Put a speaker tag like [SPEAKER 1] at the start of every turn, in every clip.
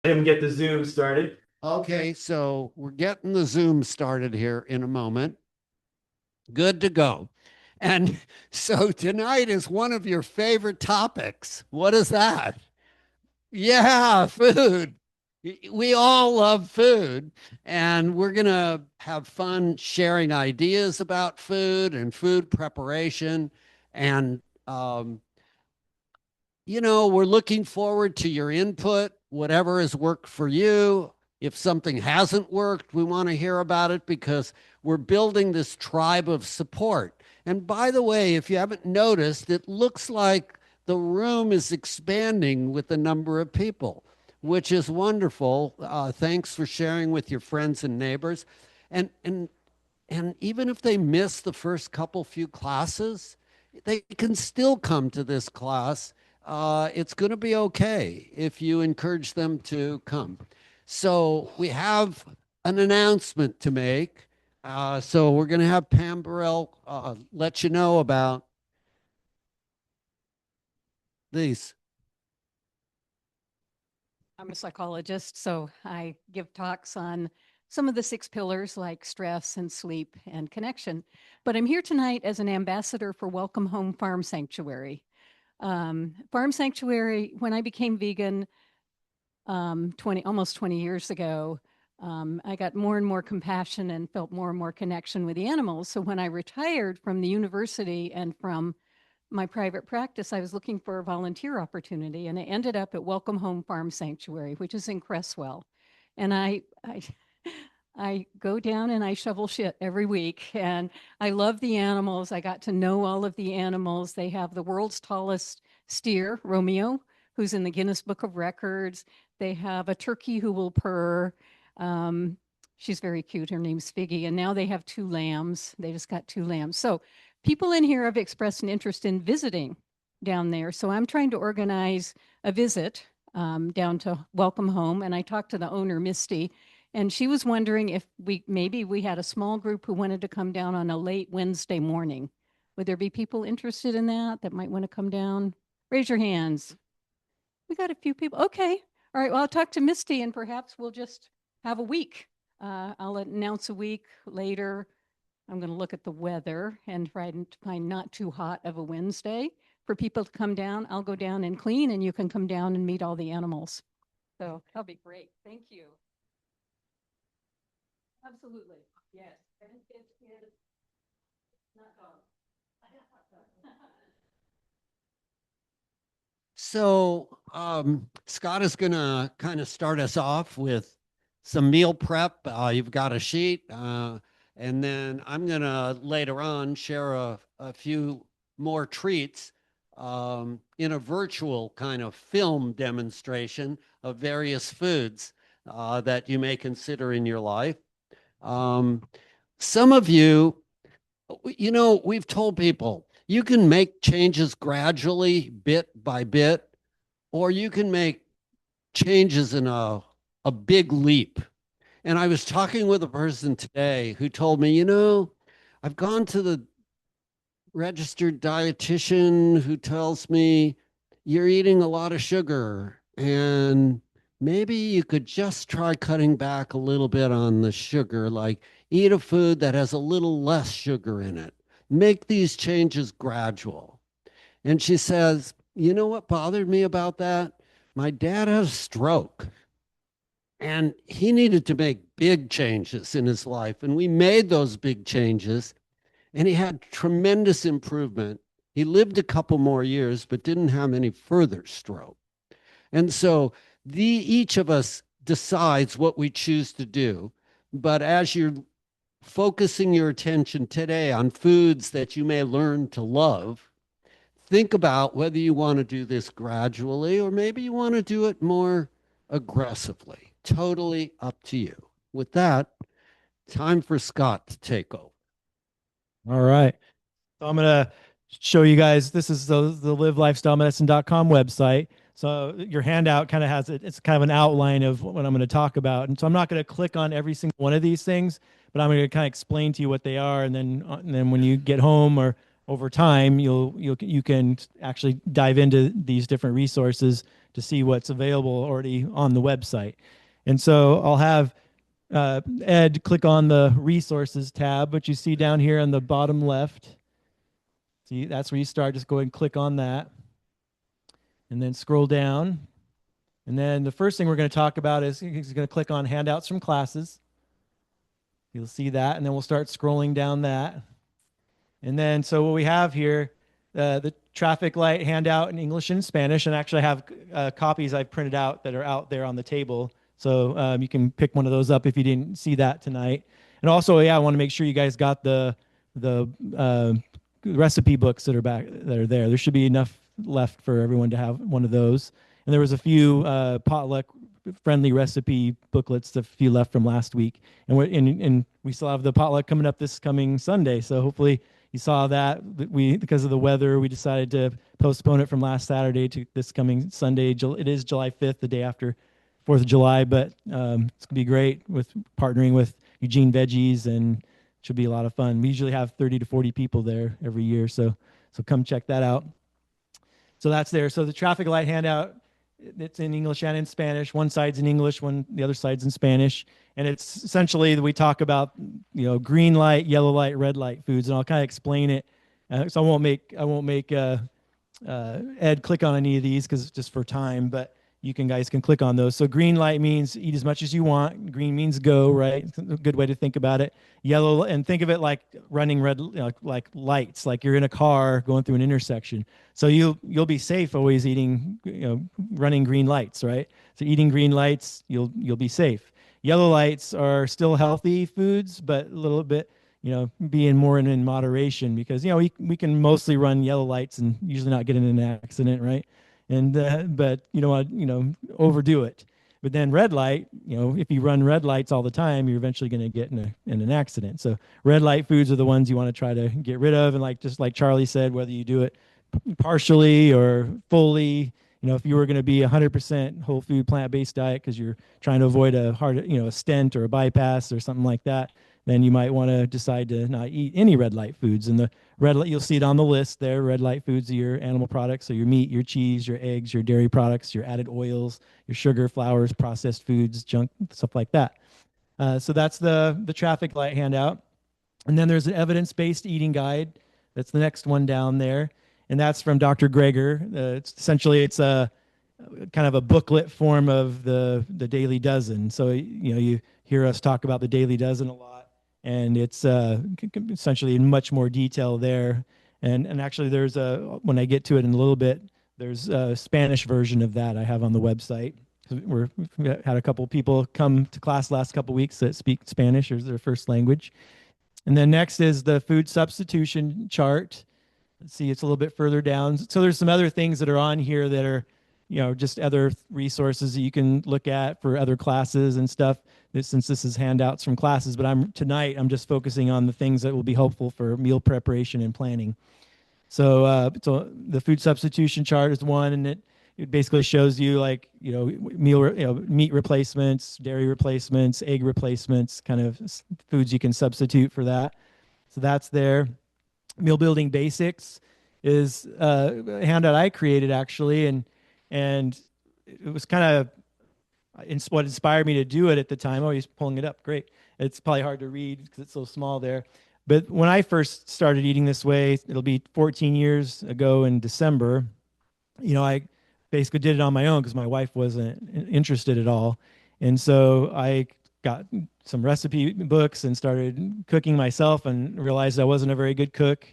[SPEAKER 1] Him get the Zoom started.
[SPEAKER 2] Okay, so we're getting the Zoom started here in a moment. Good to go. And so tonight is one of your favorite topics. What is that? Yeah, food. We all love food, and we're going to have fun sharing ideas about food and food preparation. And um, we're looking forward to your input, whatever has worked for you. If something hasn't worked, we want to hear about it because we're building this tribe of support. And by the way, if you haven't noticed, it looks like the room is expanding with the number of people, which is wonderful. Thanks for sharing with your friends and neighbors. And and and even if they miss the first couple few classes, they can still come to this class. It's going to be okay if you encourage them to come. So we have an announcement to make. So we're going to have Pam Burrell let you know about these.
[SPEAKER 3] I'm a psychologist, so I give talks on some of the 6 pillars like stress and sleep and connection. But I'm here tonight as an ambassador for Welcome Home Farm Sanctuary. Farm Sanctuary, when I became vegan almost 20 years ago, I got more and more compassion and felt more and more connection with the animals. So when I retired from the university and from my private practice, I was looking for a volunteer opportunity, and I ended up at Welcome Home Farm Sanctuary, which is in Cresswell. And I go down and I shovel shit every week, and I love the animals. I got to know all of the animals. They have the world's tallest steer, Romeo, who's in the Guinness Book of Records. They have a turkey who will purr. Um, she's very cute. Her name's Figgy. And now they have 2 lambs. They just got 2 lambs. So people in here have expressed an interest in visiting down there. So I'm trying to organize a visit down to Welcome Home. And I talked to the owner, Misty, and she was wondering if we had a small group who wanted to come down on a late Wednesday morning. Would there be people interested in that might want to come down? Raise your hands. We got a few people. Okay. All right. Well, I'll talk to Misty and perhaps we'll just have a week. I'll announce a week later. I'm going to look at the weather and try to find not too hot of a Wednesday for people to come down. I'll go down and clean, and you can come down and meet all the animals. So that'll be great. Thank you. Absolutely. Yes. Kids, not dogs.
[SPEAKER 2] So Scott is going to kind of start us off with some meal prep. You've got a sheet. And then I'm going to later on share a few more treats in a virtual kind of film demonstration of various foods that you may consider in your life. Um, some of you, we've told people you can make changes gradually, bit by bit, or you can make changes in a big leap. And I was talking with a person today who told me, I've gone to the registered dietitian who tells me you're eating a lot of sugar and maybe you could just try cutting back a little bit on the sugar, like eat a food that has a little less sugar in it. Make these changes gradual. And she says, you know what bothered me about that? My dad had a stroke and he needed to make big changes in his life. And we made those big changes and he had tremendous improvement. He lived a couple more years, but didn't have any further stroke. And so each of us decides what we choose to do. But as you're focusing your attention today on foods that you may learn to love, think about whether you want to do this gradually or maybe you want to do it more aggressively. Totally up to you. With that, time for Scott to take over.
[SPEAKER 4] All right. So I'm going to show you guys, this is the livelifestylemedicine.com website. So your handout kind of has it's kind of an outline of what I'm going to talk about. And so I'm not going to click on every single one of these things, but I'm going to kind of explain to you what they are. And then when you get home or over time, you can actually dive into these different resources to see what's available already on the website. And so I'll have Ed click on the resources tab, which you see down here on the bottom left. See, that's where you start. Just go ahead and click on that. And then scroll down. And then the first thing we're going to talk about is he's going to click on handouts from classes. You'll see that. And then we'll start scrolling down that. And then, so what we have here, the traffic light handout in English and Spanish. And actually I have copies I've printed out that are out there on the table. So you can pick one of those up if you didn't see that tonight. And also, yeah, I want to make sure you guys got the recipe books that are there. There should be enough left for everyone to have one of those. And there was a few potluck friendly recipe booklets, a few left from last week. And we still have the potluck coming up this coming Sunday. So hopefully you saw that. Because of the weather, we decided to postpone it from last Saturday to this coming Sunday. It is July 5th, the day after 4th of July, but it's going to be great with partnering with Eugene Veggies, and it should be a lot of fun. We usually have 30 to 40 people there every year, so come check that out. So that's there. So the traffic light handout, it's in English and in Spanish. One side's in English, the other side's in Spanish. And it's essentially we talk about, green light, yellow light, red light foods, and I'll kind of explain it. So I won't make Ed click on any of these because just for time, but you guys can click on those. So green light means eat as much as you want. Green means go, right? It's a good way to think about it. Yellow, and think of it like running red, like lights, like you're in a car going through an intersection. So you'll be safe always eating, running green lights, right? So eating green lights, you'll be safe. Yellow lights are still healthy foods, but a little bit, being more in moderation, because we can mostly run yellow lights and usually not get in an accident, right? And but you don't want overdo it. But then red light, if you run red lights all the time, you're eventually going to get in an accident. So red light foods are the ones you want to try to get rid of. And just like Charlie said, whether you do it partially or fully, if you were going to be 100% whole food plant-based diet because you're trying to avoid a stent or a bypass or something like that, then you might want to decide to not eat any red light foods. And the red light, you'll see it on the list there. Red light foods are your animal products, so your meat, your cheese, your eggs, your dairy products, your added oils, your sugar, flours, processed foods, junk, stuff like that. So that's the traffic light handout. And then there's an evidence-based eating guide. That's the next one down there. And that's from Dr. Greger. It's a kind of a booklet form of the Daily Dozen. So, you hear us talk about the Daily Dozen a lot. And it's essentially in much more detail there. And actually there's when I get to it in a little bit, there's a Spanish version of that I have on the website. We've had a couple people come to class last couple weeks that speak Spanish as their first language. And then next is the food substitution chart. Let's see, it's a little bit further down. So there's some other things that are on here that are, just other resources that you can look at for other classes and stuff, since this is handouts from classes. But tonight I'm just focusing on the things that will be helpful for meal preparation and planning. So the food substitution chart is one, and it basically shows you meat replacements, dairy replacements, egg replacements, kind of foods you can substitute for that. So that's there. Meal building basics is a handout I created actually, and it was kind of what inspired me to do it at the time. Oh, he's pulling it up. Great. It's probably hard to read because it's so small there. But when I first started eating this way, it'll be 14 years ago in December, I basically did it on my own because my wife wasn't interested at all. And so I got some recipe books and started cooking myself and realized I wasn't a very good cook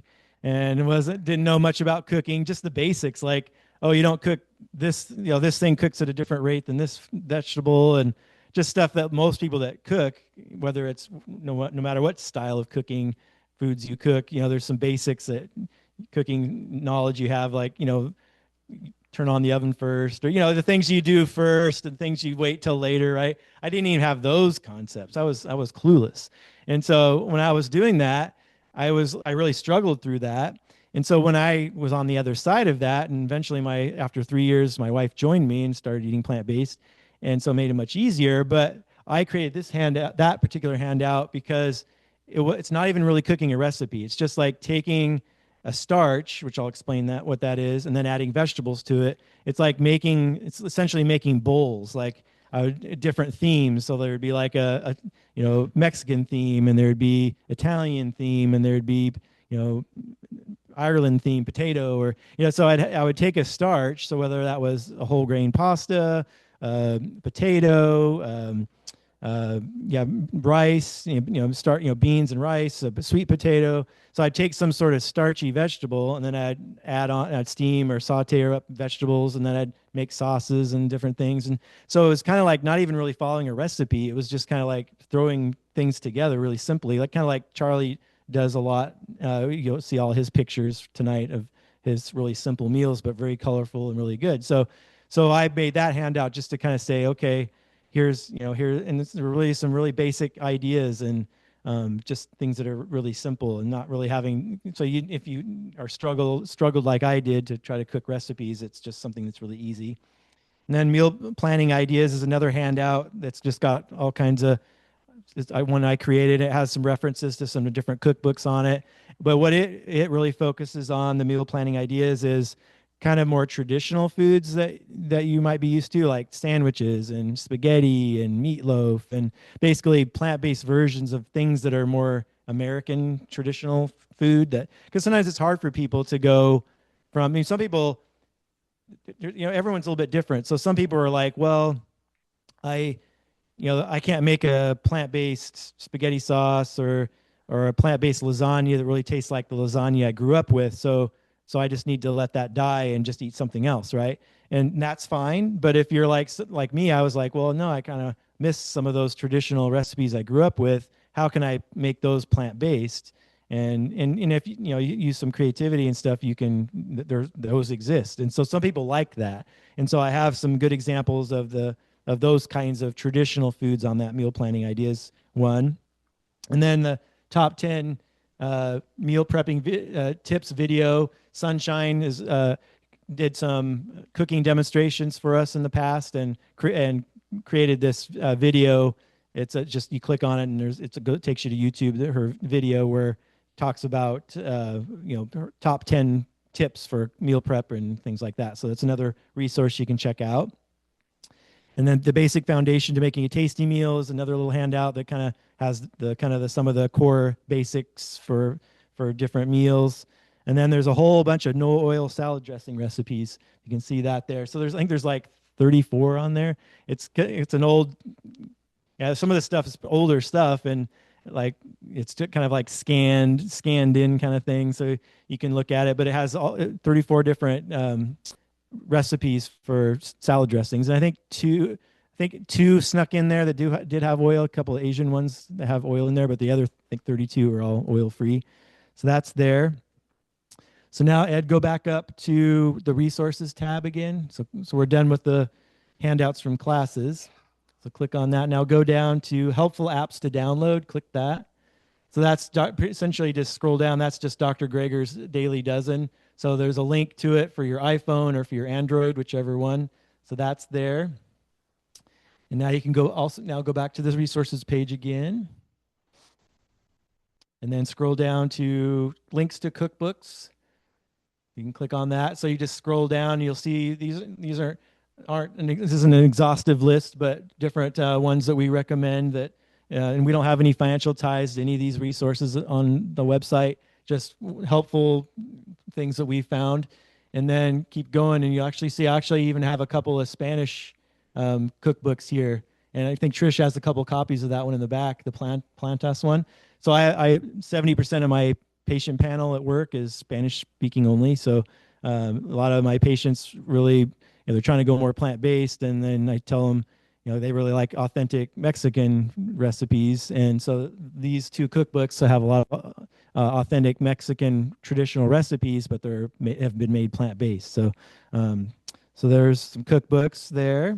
[SPEAKER 4] and didn't know much about cooking, just the basics like, oh, you don't cook this, this thing cooks at a different rate than this vegetable, and just stuff that most people that cook, whether it's no matter what style of cooking foods you cook, there's some basics that cooking knowledge you have, like, turn on the oven first, or, the things you do first and things you wait till later, right? I didn't even have those concepts. I was clueless. And so when I was doing that, I really struggled through that. And so when I was on the other side of that, and eventually after 3 years, my wife joined me and started eating plant-based. And so it made it much easier. But I created this handout, that particular handout, because it's not even really cooking a recipe. It's just like taking a starch, which I'll explain that what that is, and then adding vegetables to it. It's essentially making bowls, like different themes. So there would be like a Mexican theme, and there'd be Italian theme, and there'd be you know Ireland theme potato, or so I would take a starch, so whether that was a whole grain pasta, potato, rice, beans and rice, a sweet potato. So I'd take some sort of starchy vegetable, and then I'd steam or saute up vegetables, and then I'd make sauces and different things. And so it was kind of like not even really following a recipe. It was just kind of like throwing things together really simply, like kind of like Charlie does a lot. You'll see all his pictures tonight of his really simple meals, but very colorful and really good. So I made that handout just to kind of say, okay, here's and it's really some really basic ideas, and just things that are really simple and not really having. So if you are struggled like I did to try to cook recipes, it's just something that's really easy. And then meal planning ideas is another handout that's just got all kinds of. One I created, it has some references to some different cookbooks on it. But what it really focuses on, the meal planning ideas, is kind of more traditional foods that you might be used to, like sandwiches and spaghetti and meatloaf, and basically plant-based versions of things that are more American traditional food. That, because sometimes it's hard for people to go from. I mean, some people, everyone's a little bit different. So some people are like, well, I can't make a plant-based spaghetti sauce or a plant-based lasagna that really tastes like the lasagna I grew up with. So I just need to let that die and just eat something else, right? And that's fine. But if you're like me, I was like, well, no, I kind of miss some of those traditional recipes I grew up with. How can I make those plant-based? And if you use some creativity and stuff, those exist. And so some people like that. And so I have some good examples of those kinds of traditional foods on that meal planning ideas one. And then the top 10 meal prepping tips video. Sunshine did some cooking demonstrations for us in the past, and created this video. It's just, you click on it and it takes you to YouTube, her video, where talks about her top 10 tips for meal prep and things like that. So that's another resource you can check out. And then the basic foundation to making a tasty meal is another little handout that kind of has some of the core basics for different meals. And then there's a whole bunch of no oil salad dressing recipes. You can see that there. So I think there's like 34 on there. It's an old, some of the stuff is older stuff, and like it's kind of like scanned in kind of thing. So you can look at it, but it has 34 different recipes for salad dressings, and I think two snuck in there that did have oil. A couple of Asian ones that have oil in there, but the other, I think 32 are all oil free. So that's there. So now, Ed, go back up to the resources tab again. So we're done with the handouts from classes. So click on that. Now go down to helpful apps to download. Click that. So that's essentially, just scroll down. That's just Dr. Greger's Daily Dozen. So there's a link to it for your iPhone or for your Android, whichever one. So that's there. And now you can go back to the resources page again. And then scroll down to links to cookbooks. You can click on that. So you just scroll down, and you'll see this isn't an exhaustive list, but different ones that we recommend that, and we don't have any financial ties to any of these resources on the website, just helpful things that we found. And then keep going, and you actually see, I even have a couple of Spanish cookbooks here. And I think Trish has a couple copies of that one in the back, the Plantas one. So I 70% of my patient panel at work is Spanish speaking only. So a lot of my patients really, they're trying to go more plant-based, and then I tell them, they really like authentic Mexican recipes. And so these two cookbooks have a lot of authentic Mexican traditional recipes, but have been made plant-based. So there's some cookbooks there.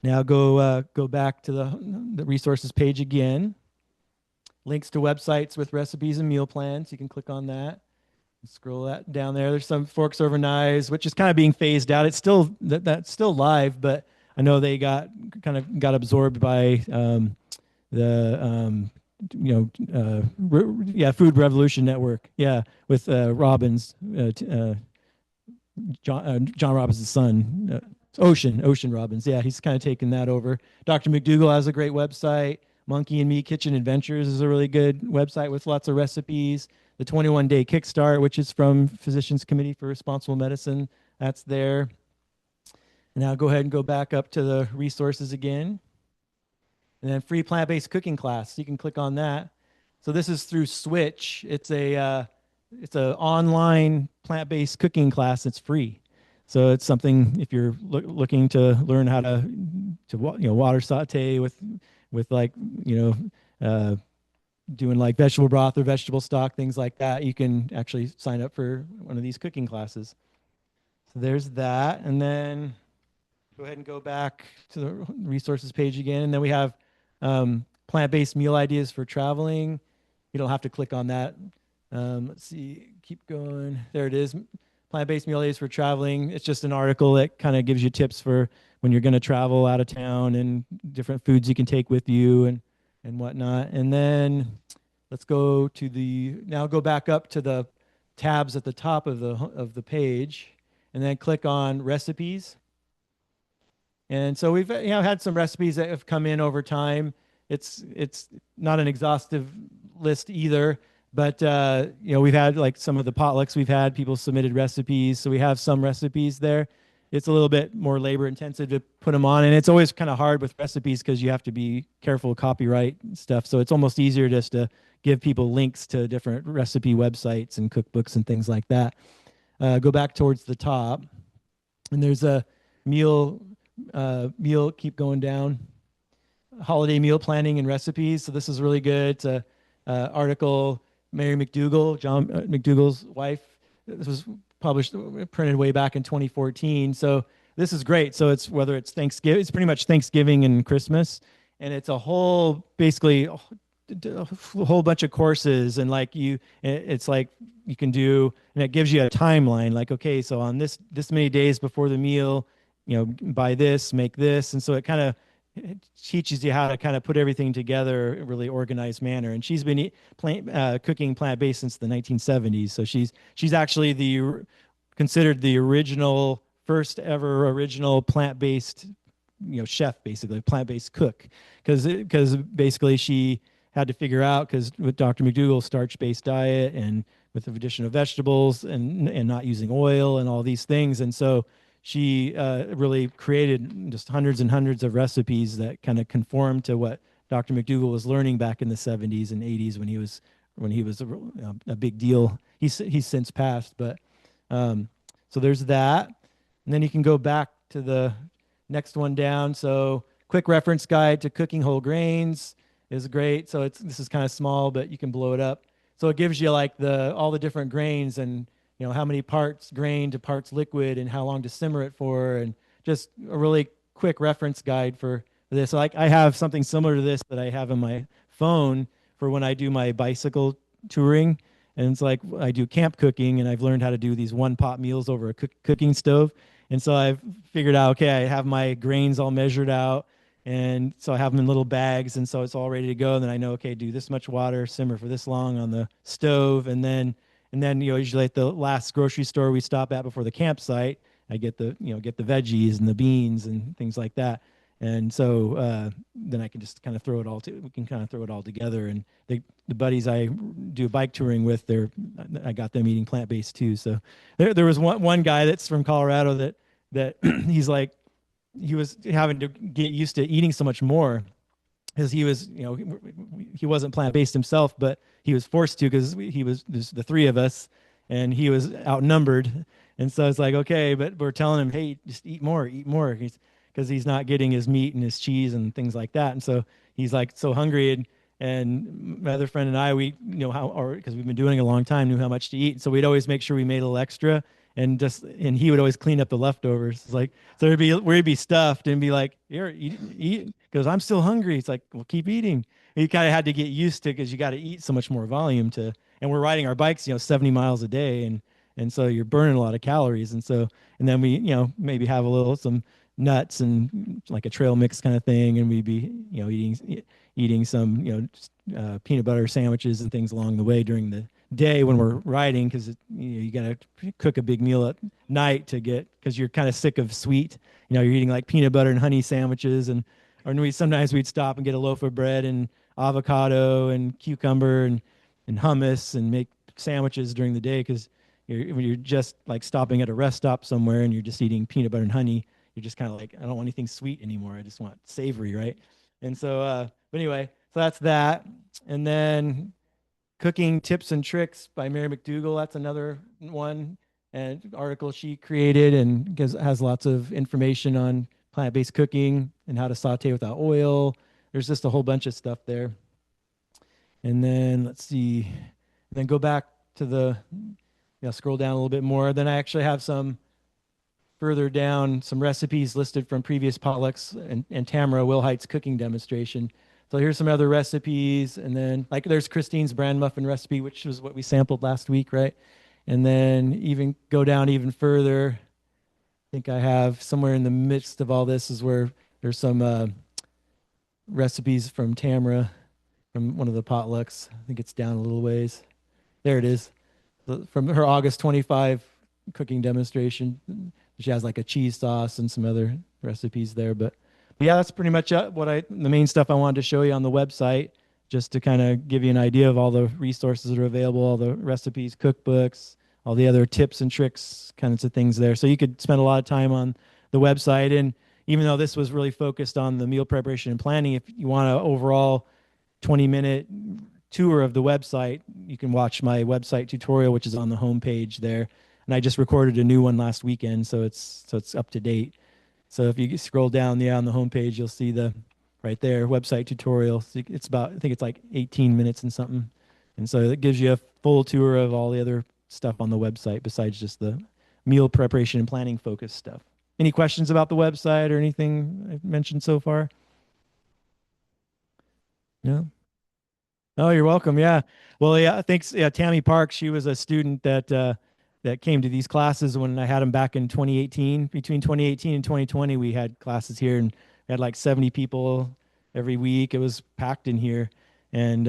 [SPEAKER 4] Now go back to the resources page again. Links to websites with recipes and meal plans. You can click on that. Scroll that down there. There's some forks over knives, which is kind of being phased out. It's still that's still live, but I know they got absorbed by the Food Revolution Network. Yeah, with Robbins, John Robbins' son, Ocean Robbins. Yeah, he's kind of taken that over. Dr. McDougall has a great website. Monkey and Me Kitchen Adventures is a really good website with lots of recipes. The 21-day Kickstart, which is from Physicians Committee for Responsible Medicine, that's there. And now go ahead and go back up to the resources again. And then free plant-based cooking class. You can click on that. So this is through Switch. It's a online plant-based cooking class. It's free. So it's something if you're looking to learn how to water saute with like doing like vegetable broth or vegetable stock, things like that, you can actually sign up for one of these cooking classes. So there's that. And then go ahead and go back to the resources page again. And then we have plant-based meal ideas for traveling. You don't have to click on that. Let's see, keep going. There it is. Plant-based meal ideas for traveling. It's just an article that kind of gives you tips for when you're going to travel out of town and different foods you can take with you and whatnot. And then let's go back up to the tabs at the top of the page, and then click on recipes. And so we've had some recipes that have come in over time. It's not an exhaustive list either, but we've had like some of the potlucks we've had, people submitted recipes, so we have some recipes there. It's a little bit more labor intensive to put them on, and it's always kind of hard with recipes because you have to be careful of copyright stuff. So it's almost easier just to give people links to different recipe websites and cookbooks and things like that. Go back towards the top, and there's a meal. Keep going down. Holiday meal planning and recipes. So this is really good. It's a article. Mary McDougall, John McDougall's wife. This was printed way back in 2014. So this is great. So it's whether it's Thanksgiving, it's pretty much Thanksgiving and Christmas, and it's basically a whole bunch of courses, and it's like you can do, and it gives you a timeline. Like, okay, so on this many days before the meal, buy this, make this, and so it kind of teaches you how to kind of put everything together in a really organized manner. And she's been cooking plant-based since the 1970s. So she's actually considered the first ever original plant-based, chef, basically plant-based cook, because basically she had to figure out, because with Dr. McDougall's starch-based diet and with the addition of vegetables and not using oil and all these things, and so she really created just hundreds and hundreds of recipes that kind of conform to what Dr. McDougall was learning back in the 70s and 80s when he was a big deal. He's since passed, but so there's that. And then you can go back to the next one down. So quick reference guide to cooking whole grains is great. So this is kind of small, but you can blow it up. So it gives you like all the different grains and how many parts grain to parts liquid and how long to simmer it for, and just a really quick reference guide for this. Like I have something similar to this that I have on my phone for when I do my bicycle touring, and it's like I do camp cooking, and I've learned how to do these one-pot meals over a cooking stove. And so I've figured out, okay, I have my grains all measured out, and so I have them in little bags, and so it's all ready to go. And then I know, okay, do this much water, simmer for this long on the stove, and then usually at the last grocery store we stop at before the campsite, I get the veggies and the beans and things like that. And so then I can just kind of throw it all together. And the buddies I do bike touring with, I got them eating plant-based too. So there was one guy that's from Colorado that he's like, he was having to get used to eating so much more, because he was, he wasn't plant-based himself, but he was forced to, because there's the three of us, and he was outnumbered. And so it's like, okay, but we're telling him, hey, just eat more, because he's not getting his meat and his cheese and things like that. And so he's like so hungry, and my other friend and I, we because we've been doing it a long time, knew how much to eat. So we'd always make sure we made a little extra, and he would always clean up the leftovers. It's like, so we'd be stuffed and be like, here, eat. Because I'm still hungry. It's like, well, keep eating. You kind of had to get used to, because you got to eat so much more volume and we're riding our bikes, 70 miles a day. And so you're burning a lot of calories. And then we, maybe have some nuts and like a trail mix kind of thing. And we'd be, eating some, peanut butter sandwiches and things along the way during the day when we're riding, because you got to cook a big meal at night to get, because you're kind of sick of sweet. You're eating like peanut butter and honey sandwiches, and or sometimes we'd stop and get a loaf of bread and avocado and cucumber and hummus and make sandwiches during the day, because when you're just like stopping at a rest stop somewhere and you're just eating peanut butter and honey, you're just kind of like, I don't want anything sweet anymore. I just want savory, right? And so, but anyway, so that's that. And then Cooking Tips and Tricks by Mary McDougall. That's another one, and article she created, and has lots of information on plant-based cooking and how to saute without oil. There's just a whole bunch of stuff there. And then let's see, then go back to the, scroll down a little bit more. Then I actually have some further down, some recipes listed from previous potlucks and Tamara Wilhite's cooking demonstration. So here's some other recipes. And then like there's Christine's bran muffin recipe, which was what we sampled last week, right? And then even go down even further. I think I have somewhere in the midst of all this is where there's some recipes from Tamara from one of the potlucks. I think it's down a little ways. There it is. From her August 25 cooking demonstration. She has like a cheese sauce and some other recipes there. But yeah, that's pretty much the main stuff I wanted to show you on the website, just to kind of give you an idea of all the resources that are available, all the recipes, cookbooks, all the other tips and tricks kinds of things there. So you could spend a lot of time on the website. And even though this was really focused on the meal preparation and planning, if you want an overall 20-minute tour of the website, you can watch my website tutorial, which is on the homepage there. And I just recorded a new one last weekend, so it's up to date. So if you scroll down on the homepage, you'll see right there website tutorial. So it's about, I think it's like 18 minutes and something. And so it gives you a full tour of all the other stuff on the website besides just the meal preparation and planning focused stuff. Any questions about the website or anything I've mentioned so far? No? Oh, you're welcome. Yeah. Well, yeah, thanks. Yeah, Tammy Park, she was a student that came to these classes when I had them back in 2018. Between 2018 and 2020, we had classes here, and we had like 70 people every week. It was packed in here, and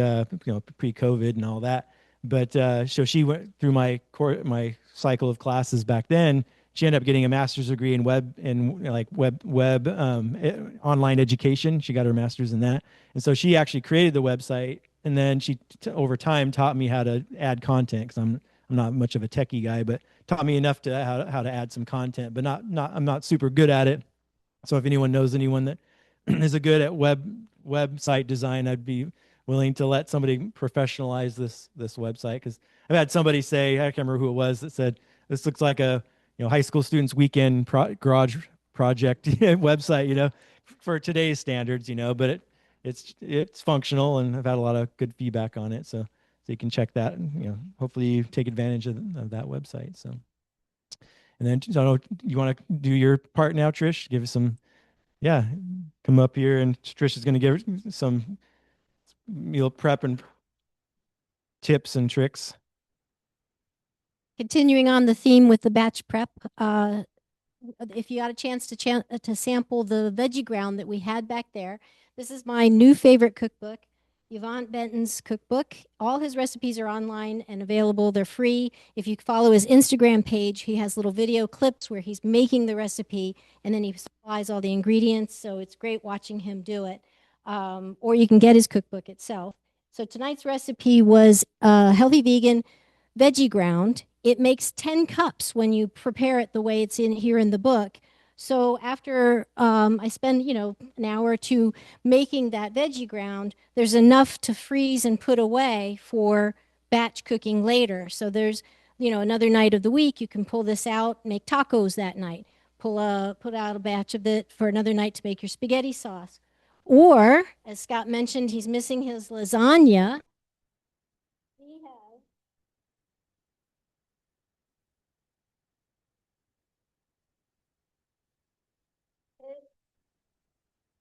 [SPEAKER 4] pre-COVID and all that. But so she went through my cycle of classes back then. She ended up getting a master's degree in web online education. She got her master's in that, and so she actually created the website. And then she over time taught me how to add content, because I'm not much of a techie guy, but taught me enough to how to add some content, but I'm not super good at it. So if anyone knows anyone that is good at website design, I'd be willing to let somebody professionalize this website, because I've had somebody say, I can't remember who it was, that said this looks like a high school students weekend garage project website, for today's standards, but it's functional, and I've had a lot of good feedback on it. So you can check that, and hopefully you take advantage of that website. So, and then you want to do your part now, Trish? Give us some, come up here, and Trish is going to give some meal prep and tips and tricks.
[SPEAKER 1] Continuing on the theme with the batch prep, if you got a chance to sample the veggie ground that we had back there, this is my new favorite cookbook, Yvonne Benton's cookbook. All his recipes are online and available. They're free. If you follow his Instagram page, he has little video clips where he's making the recipe, and then he supplies all the ingredients. So it's great watching him do it. Or you can get his cookbook itself. So tonight's recipe was healthy vegan veggie ground. It makes 10 cups when you prepare it the way it's in here in the book. So after I spend, an hour or two making that veggie ground, there's enough to freeze and put away for batch cooking later. So there's, another night of the week, you can pull this out, make tacos that night, put out a batch of it for another night to make your spaghetti sauce. Or, as Scott mentioned, he's missing his lasagna.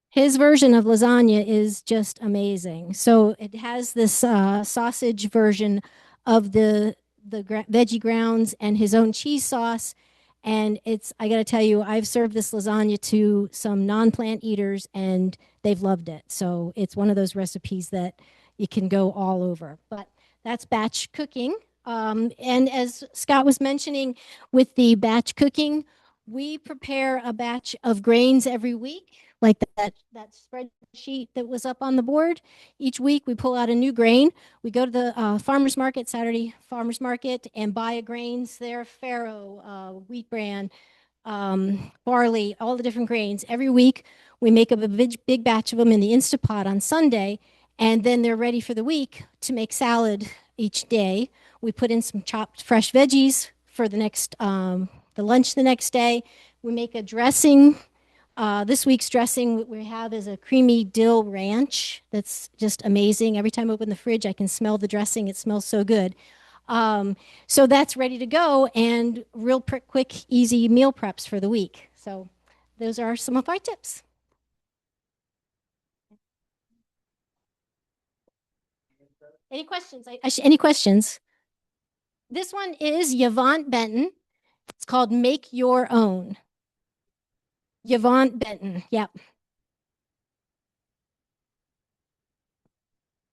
[SPEAKER 1] His version of lasagna is just amazing. So it has this sausage version of the veggie grounds and his own cheese sauce. And I got to tell you, I've served this lasagna to some non-plant eaters, and they've loved it. So it's one of those recipes that, you can go all over. But that's batch cooking. And as Scott was mentioning, with the batch cooking, we prepare a batch of grains every week, like that spreadsheet that was up on the board. Each week we pull out a new grain. We go to the farmers market, Saturday farmers market, and buy a grains there, farro, wheat bran, barley, all the different grains. Every week we make a big batch of them in the Instapot on Sunday, and then they're ready for the week to make salad each day. We put in some chopped fresh veggies for the lunch the next day. We make a dressing. This week's dressing we have is a creamy dill ranch that's just amazing. Every time I open the fridge, I can smell the dressing. It smells so good. So that's ready to go, and real quick, easy meal preps for the week. So those are some of our tips. Any questions? Any questions? This one is Yvonne Benton. It's called Make Your Own. Yvonne Benton. Yep.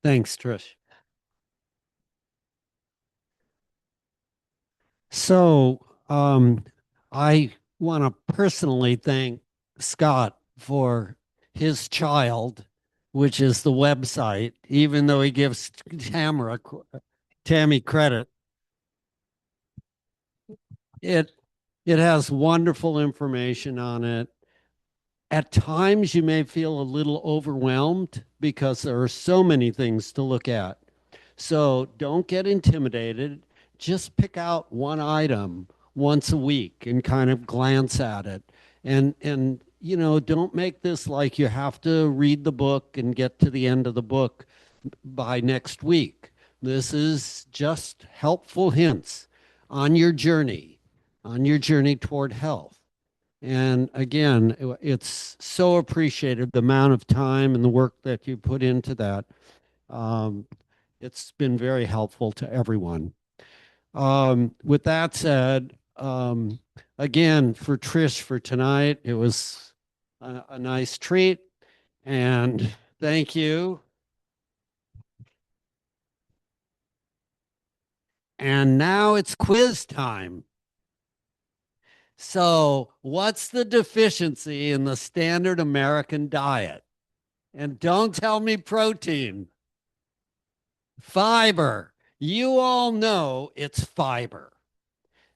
[SPEAKER 2] Thanks, Trish. So I want to personally thank Scott for his child, which is the website, even though he gives Tammy credit. It has wonderful information on it. At times you may feel a little overwhelmed because there are so many things to look at. So don't get intimidated. Just pick out one item once a week and kind of glance at it. And you know, don't make this like you have to read the book and get to the end of the book by next week. This is just helpful hints on your journey toward health. And again, it's so appreciated, the amount of time and the work that you put into that. It's been very helpful to everyone. With that said, again, for Trish for tonight, it was a nice treat, and thank you. And now it's quiz time. So, what's the deficiency in the standard American diet? And don't tell me protein. Fiber. You all know it's fiber.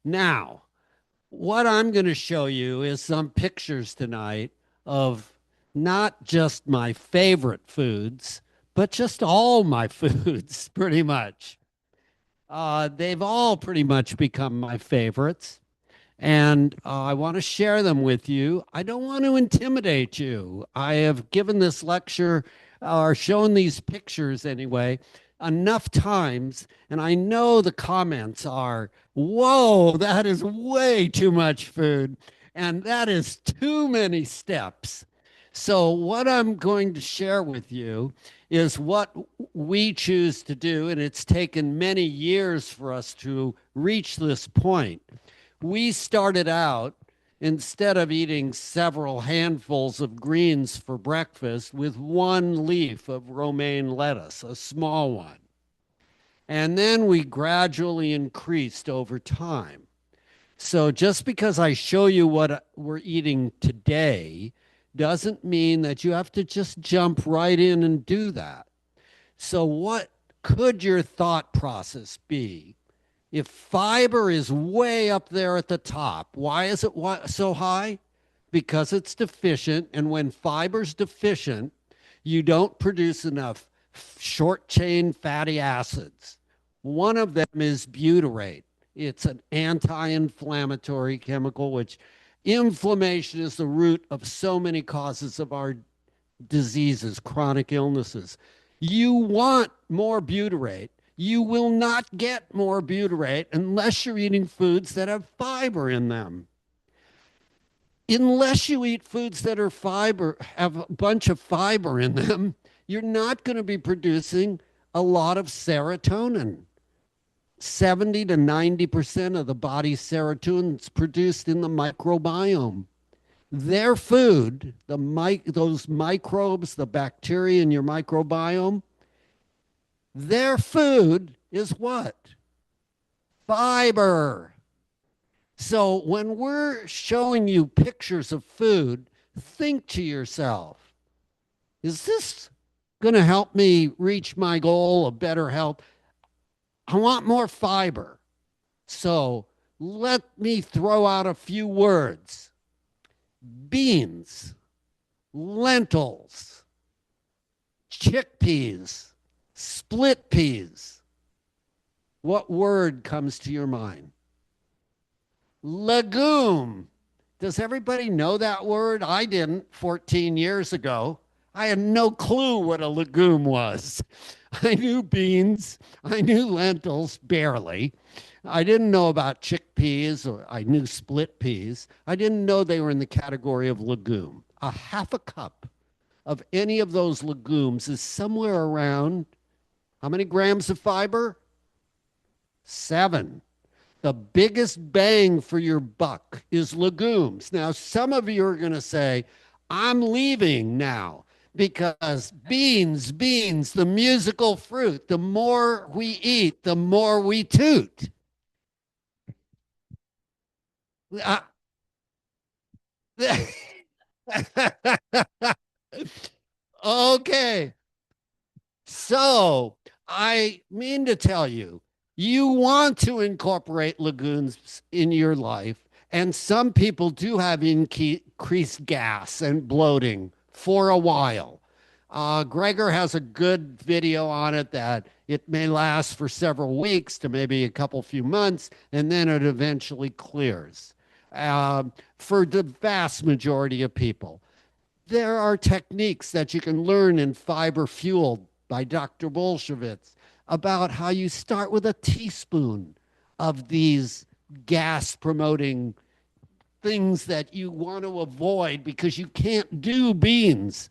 [SPEAKER 2] Now, what I'm going to show you is some pictures tonight of not just my favorite foods, but just all my foods, pretty much. They've all pretty much become my favorites. And I want to share them with you. I don't want to intimidate you. I have given this lecture or shown these pictures anyway enough times, and I know the comments are, whoa, that is way too much food, and that is too many steps. So what I'm going to share with you is what we choose to do, and it's taken many years for us to reach this point. We started out, instead of eating several handfuls of greens for breakfast, with one leaf of romaine lettuce, a small one. And then we gradually increased over time. So just because I show you what we're eating today doesn't mean that you have to just jump right in and do that. So what could your thought process be? If fiber is way up there at the top, why is it so high? Because it's deficient, and when fiber's deficient, you don't produce enough short-chain fatty acids. One of them is butyrate. It's an anti-inflammatory chemical, which inflammation is the root of so many causes of our diseases, chronic illnesses. You want more butyrate. You will not get more butyrate unless you're eating foods that have fiber in them. Unless you eat foods that are have a bunch of fiber in them, you're not going to be producing a lot of serotonin. 70 to 90% of the body's serotonin is produced in the microbiome. Their food, those microbes, the bacteria in your microbiome, Their food is what? Fiber. So when we're showing you pictures of food, think to yourself, is this going to help me reach my goal of better health? I want more fiber. So let me throw out a few words. Beans, lentils, chickpeas, split peas. What word comes to your mind? Legume. Does everybody know that word? I didn't 14 years ago. I had no clue what a legume was. I knew beans, I knew lentils, barely. I didn't know about chickpeas, or I knew split peas. I didn't know they were in the category of legume. A half a cup of any of those legumes is somewhere around how many grams of fiber? 7. The biggest bang for your buck is legumes. Now, some of you are going to say, I'm leaving now because beans, the musical fruit, the more we eat, the more we toot. Okay. So I mean to tell you, you want to incorporate legumes in your life. And some people do have increased gas and bloating for a while. Gregor has a good video on it that it may last for several weeks to maybe a couple few months, and then it eventually clears. For the vast majority of people, there are techniques that you can learn in Fiber Fueled by Dr. Bolshevitz about how you start with a teaspoon of these gas promoting things that you want to avoid because you can't do beans.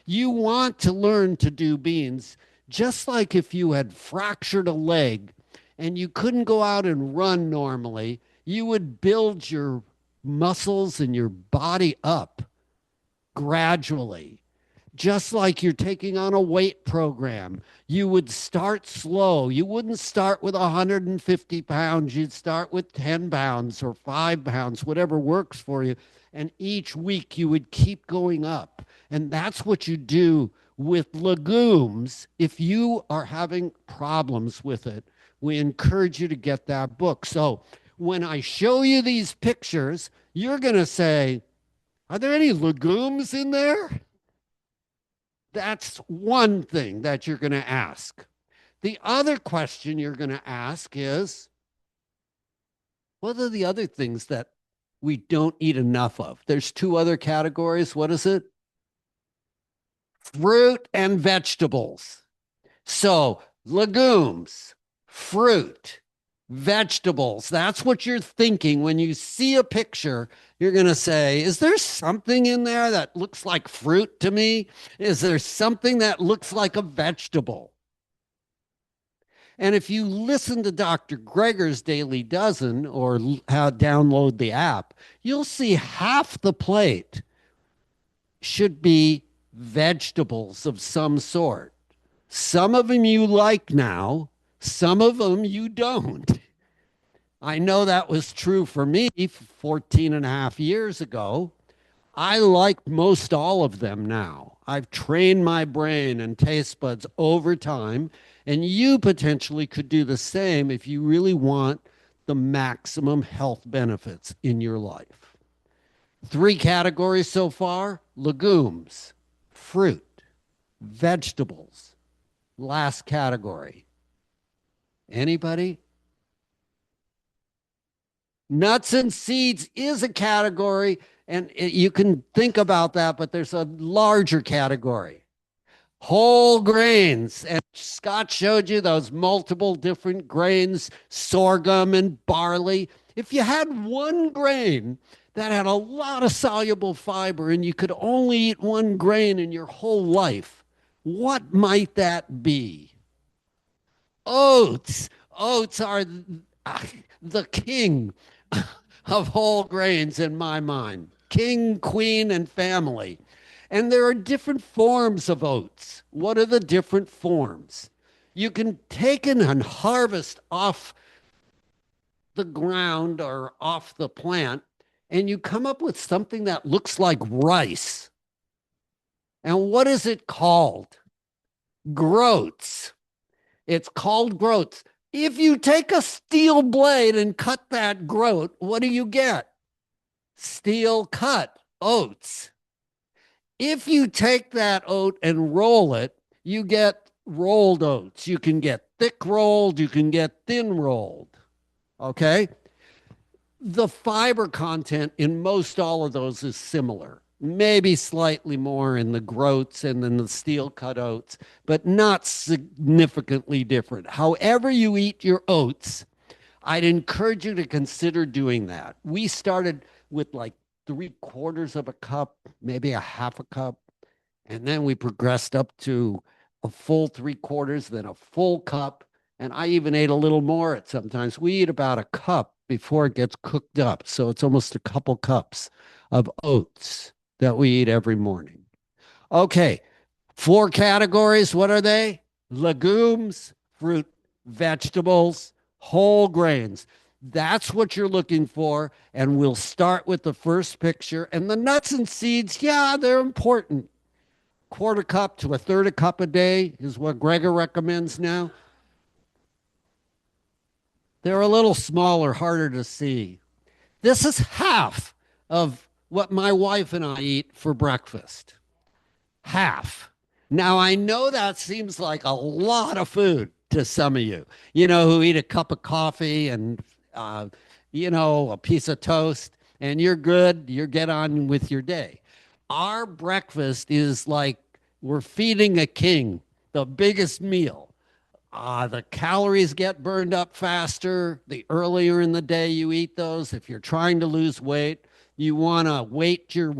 [SPEAKER 2] You want to learn to do beans, just like if you had fractured a leg and you couldn't go out and run normally, you would build your muscles and your body up gradually. Just like you're taking on a weight program, you would start slow. You wouldn't start with 150 pounds. You'd start with 10 pounds or 5 pounds, whatever works for you. And each week you would keep going up. And that's what you do with legumes. If you are having problems with it, we encourage you to get that book. So when I show you these pictures, you're going to say, are there any legumes in there? That's one thing that you're going to ask. The other question you're going to ask is, what are the other things that we don't eat enough of? There's 2 other categories. What is it? Fruit and vegetables. So legumes, fruit, vegetables. That's what you're thinking when you see a picture. You're going to say, is there something in there that looks like fruit to me? Is there something that looks like a vegetable? And if you listen to Dr. Gregor's Daily Dozen or download the app, you'll see half the plate should be vegetables of some sort. Some of them you like now, some of them you don't. I know that was true for me 14 and a half years ago. I like most all of them now. I've trained my brain and taste buds over time, and you potentially could do the same if you really want the maximum health benefits in your life. 3 categories so far: legumes, fruit, vegetables. Last category. Anybody? Nuts and seeds is a category, and you can think about that, but there's a larger category. Whole grains. And Scott showed you those multiple different grains, sorghum and barley. If you had one grain that had a lot of soluble fiber and you could only eat one grain in your whole life, what might that be? Oats. Oats are the king of whole grains in my mind. King, queen, and family. And there are different forms of oats. What are the different forms? you can take in and harvest off the ground or off the plant, and you come up with something that looks like rice. And what is it called? Groats. It's called groats. If you take a steel blade and cut that groat, what do you get? Steel cut oats. If you take that oat and roll it, you get rolled oats. You can get thick rolled, you can get thin rolled. Okay? The fiber content in most all of those is similar, maybe slightly more in the groats and in the steel cut oats, but not significantly different. However you eat your oats, I'd encourage you to consider doing that. We started with like 3/4 of a cup, maybe a half a cup, and then we progressed up to a full 3/4, then a full cup. And I even ate a little more at sometimes. We eat about a cup before it gets cooked up. So it's almost a couple cups of oats that we eat every morning. Okay, 4 categories. What are they? Legumes, fruit, vegetables, whole grains. That's what you're looking for. And we'll start with the first picture. And the nuts and seeds, yeah, they're important. 1/4 cup to 1/3 a cup a day is what Gregor recommends now. They're a little smaller, harder to see. This is half of what my wife and I eat for breakfast. Half. Now, I know that seems like a lot of food to some of you, who eat a cup of coffee and, a piece of toast, and you're good. You get on with your day. Our breakfast is like we're feeding a king, the biggest meal. The calories get burned up faster the earlier in the day you eat those. If you're trying to lose weight, you want to weight your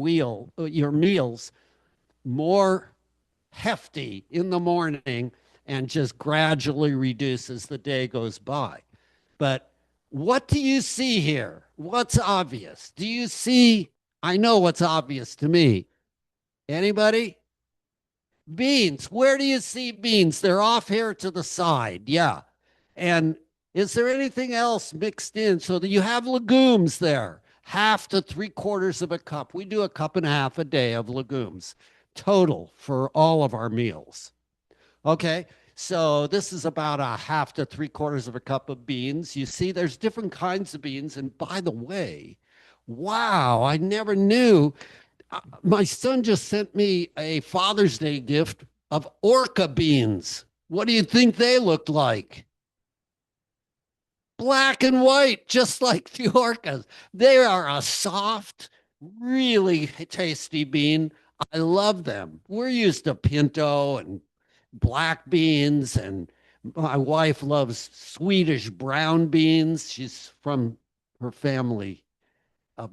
[SPEAKER 2] meals more hefty in the morning and just gradually reduce as the day goes by. But what do you see here? What's obvious? Do you see? I know what's obvious to me. Anybody? Beans. Where do you see beans? They're off here to the side. Yeah. And is there anything else mixed in so that you have legumes there? 1/2 to 3/4 of a cup. We do a cup and a half a day of legumes total for all of our meals. Okay. So this is about a 1/2 to 3/4 of a cup of beans. You see, there's different kinds of beans. And by the way, wow, I never knew. My son just sent me a Father's Day gift of orca beans. What do you think they looked like? Black and white, just like the orcas. They are a soft, really tasty bean. I love them. We're used to pinto and black beans, and my wife loves Swedish brown beans. She's from her family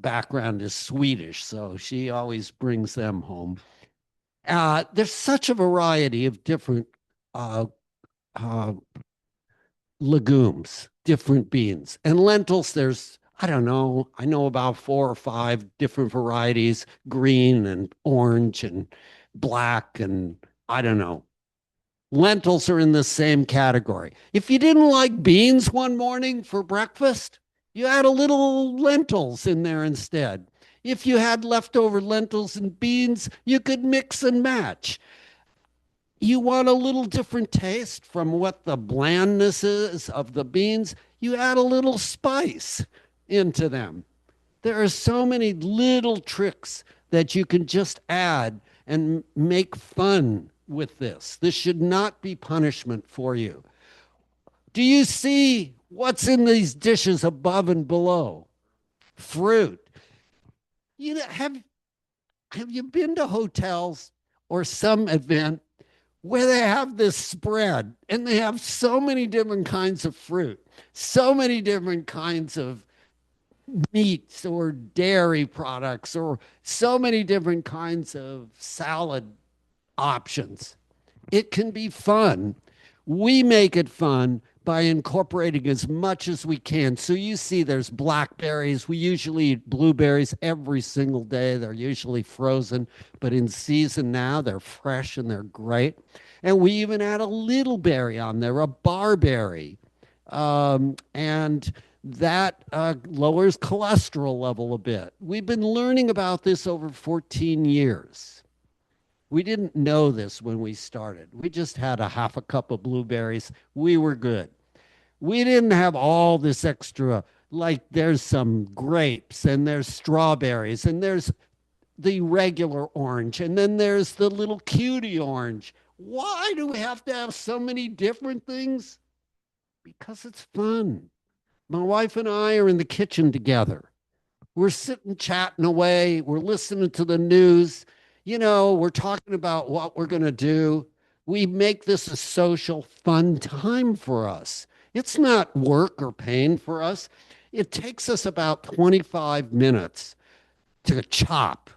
[SPEAKER 2] background is Swedish, so she always brings them home. There's such a variety of different legumes, different beans, and lentils. There's, I don't know, I know about 4 or 5 different varieties, green and orange and black, and I don't know. Lentils are in the same category. If you didn't like beans one morning for breakfast, you add a little lentils in there instead. If you had leftover lentils and beans, you could mix and match. You want a little different taste from what the blandness is of the beans, you add a little spice into them. There are so many little tricks that you can just add and make fun with this. This should not be punishment for you. Do you see what's in these dishes above and below? Fruit. Have you been to hotels or some event where they have this spread and they have so many different kinds of fruit, so many different kinds of meats or dairy products, or so many different kinds of salad options? It can be fun. We make it fun by incorporating as much as we can. So you see there's blackberries. We usually eat blueberries every single day. They're usually frozen, but in season now, they're fresh and they're great. And we even had a little berry on there, a barberry. And that lowers cholesterol level a bit. We've been learning about this over 14 years. We didn't know this when we started. We just had a half a cup of blueberries. We were good. We didn't have all this extra, like there's some grapes and there's strawberries and there's the regular orange and then there's the little cutie orange. Why do we have to have so many different things? Because it's fun. My wife and I are in the kitchen together. We're sitting chatting away. We're listening to the news. You know, we're talking about what we're going to do. We make this a social, fun time for us. It's not work or pain for us. It takes us about 25 minutes to chop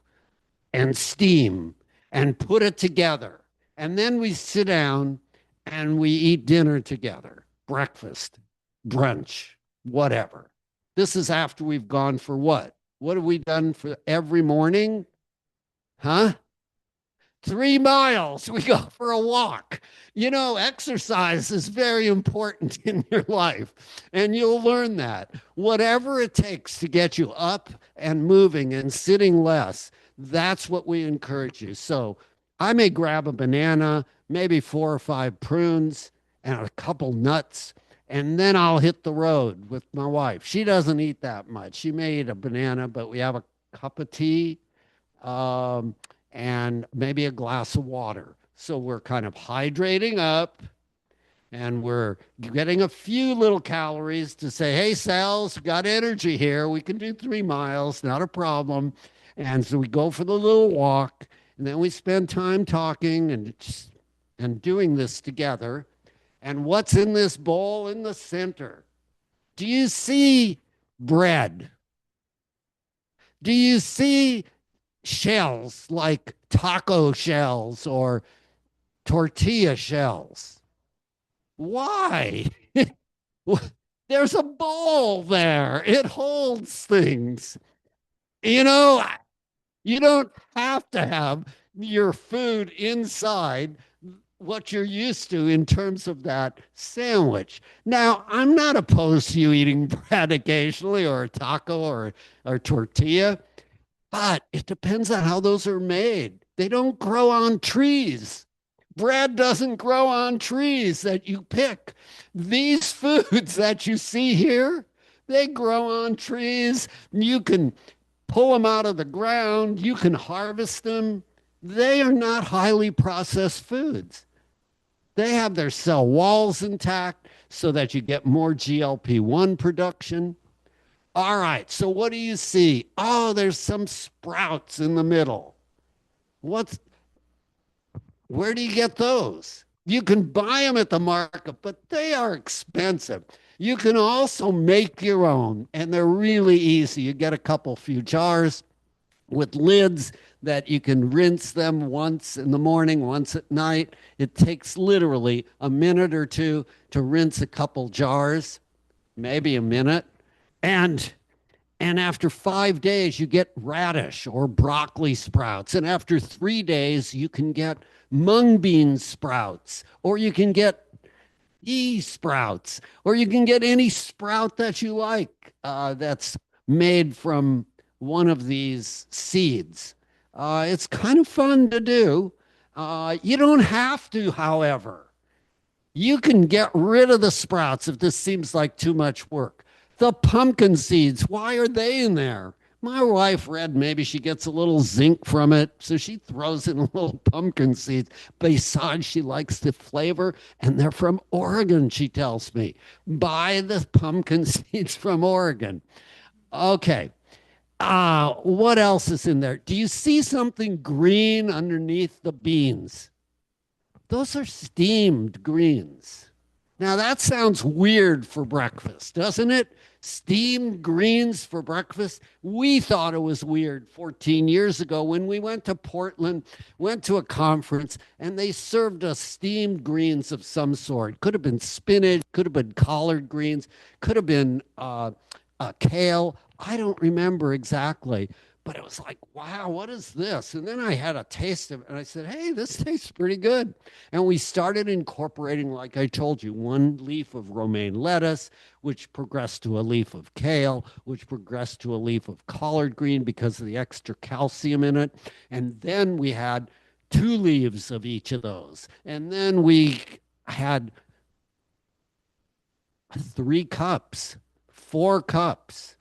[SPEAKER 2] and steam and put it together. And then we sit down and we eat dinner together, breakfast, brunch, whatever. This is after we've gone for what? What have we done for every morning? Huh? 3 miles. We go for a walk. You know, exercise is very important in your life, and you'll learn that. Whatever it takes to get you up and moving and sitting less, that's what we encourage you. So I may grab a banana, maybe 4 or 5 prunes, and a couple nuts, and then I'll hit the road with my wife. She doesn't eat that much. She may eat a banana, but we have a cup of tea. And maybe a glass of water. So we're kind of hydrating up and we're getting a few little calories to say, hey, cells, got energy here. We can do 3 miles, not a problem. And so we go for the little walk and then we spend time talking and doing this together. And what's in this bowl in the center? Do you see bread? Do you see shells like taco shells or tortilla shells? Why? There's a bowl there. It holds things. You know, you don't have to have your food inside what you're used to in terms of that sandwich. Now, I'm not opposed to you eating bread occasionally or a taco or tortilla. But it depends on how those are made. They don't grow on trees. Bread doesn't grow on trees that you pick. These foods that you see here, they grow on trees. You can pull them out of the ground. You can harvest them. They are not highly processed foods. They have their cell walls intact so that you get more GLP-1 production. All right, so what do you see? Oh, there's some sprouts in the middle. Where do you get those? You can buy them at the market, but they are expensive. You can also make your own, and they're really easy. You get a few jars with lids that you can rinse them once in the morning, once at night. It takes literally a minute or two to rinse a couple jars, maybe a minute. And after 5 days, you get radish or broccoli sprouts. And after 3 days, you can get mung bean sprouts, or you can get pea sprouts, or you can get any sprout that you like that's made from one of these seeds. It's kind of fun to do. You don't have to, however. You can get rid of the sprouts if this seems like too much work. The pumpkin seeds, why are they in there? My wife read maybe she gets a little zinc from it, so she throws in a little pumpkin seeds. Besides, she likes the flavor, and they're from Oregon, she tells me. Buy the pumpkin seeds from Oregon. Okay. What else is in there? Do you see something green underneath the beans? Those are steamed greens. Now that sounds weird for breakfast, doesn't it? Steamed greens for breakfast. We thought it was weird 14 years ago when we went to Portland, went to a conference, and they served us steamed greens of some sort. Could have been spinach, could have been collard greens, could have been kale. I don't remember exactly, but it was like, wow, what is this? And then I had a taste of it and I said, hey, this tastes pretty good. And we started incorporating, like I told you, one leaf of romaine lettuce, which progressed to a leaf of kale, which progressed to a leaf of collard green because of the extra calcium in it. And then we had 2 leaves of each of those. And then we had 3 cups, 4 cups,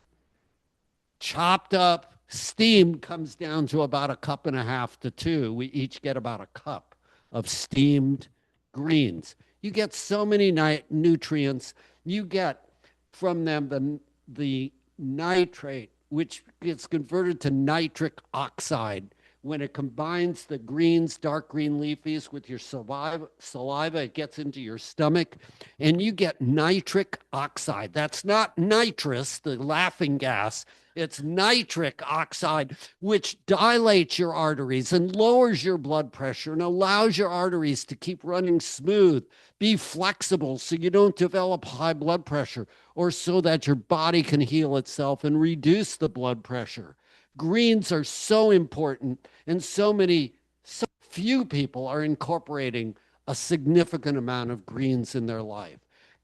[SPEAKER 2] chopped up, steamed comes down to about 1.5 to 2. We each get about a cup of steamed greens. You get so many nutrients. You get from them the nitrate, which gets converted to nitric oxide. When it combines the greens, dark green leafies with your saliva, it gets into your stomach and you get nitric oxide. That's not nitrous, the laughing gas. It's nitric oxide, which dilates your arteries and lowers your blood pressure and allows your arteries to keep running smooth, be flexible so you don't develop high blood pressure, or so that your body can heal itself and reduce the blood pressure. Greens are so important, and so few people are incorporating a significant amount of greens in their life.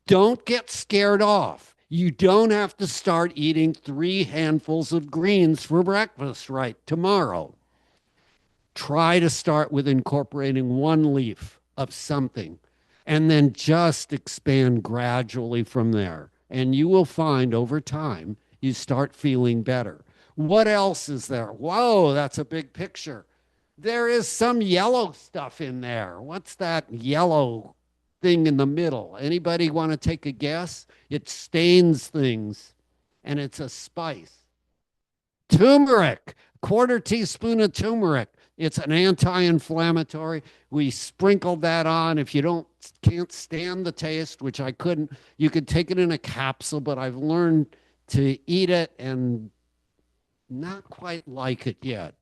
[SPEAKER 2] Don't get scared off. You don't have to start eating 3 handfuls of greens for breakfast right tomorrow. Try to start with incorporating 1 leaf of something and then just expand gradually from there. And you will find over time, you start feeling better. What else is there? Whoa, that's a big picture. There is some yellow stuff in there. What's that yellow thing in the middle? Anybody want to take a guess? It stains things and it's a spice. Turmeric, 1/4 teaspoon of turmeric. It's an anti-inflammatory. We sprinkled that on. If you can't stand the taste, which I couldn't, you could take it in a capsule, but I've learned to eat it and not quite like it yet.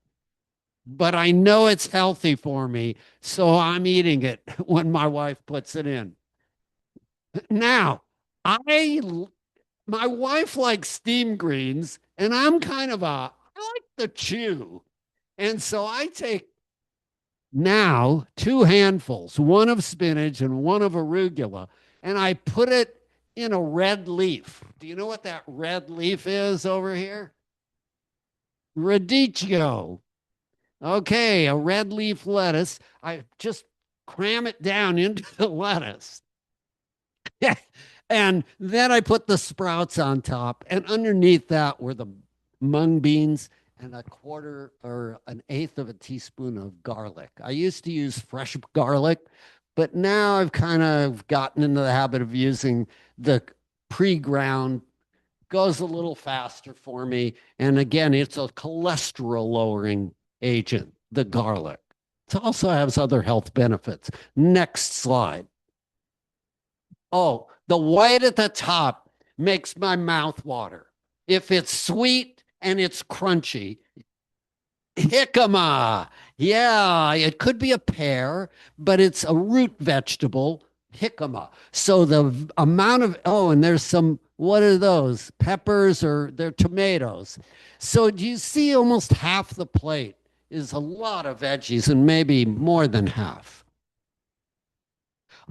[SPEAKER 2] But I know it's healthy for me, so I'm eating it when my wife puts it in. Now, my wife likes steamed greens, and I like to chew. And so I take now 2 handfuls, 1 of spinach and 1 of arugula, and I put it in a red leaf. Do you know what that red leaf is over here? Radicchio. Okay, a red leaf lettuce. I just cram it down into the lettuce. And then I put the sprouts on top. And underneath that were the mung beans and 1/4 or 1/8 of a teaspoon of garlic. I used to use fresh garlic, but now I've kind of gotten into the habit of using the pre-ground. Goes a little faster for me. And again, it's a cholesterol lowering agent, the garlic. It also has other health benefits. Next slide. Oh, the white at the top makes my mouth water. If it's sweet and it's crunchy, jicama. Yeah, it could be a pear, but it's a root vegetable, jicama. So the amount of, and there's some, what are those? Peppers, or they're tomatoes. So do you see almost half the plate is a lot of veggies, and maybe more than half.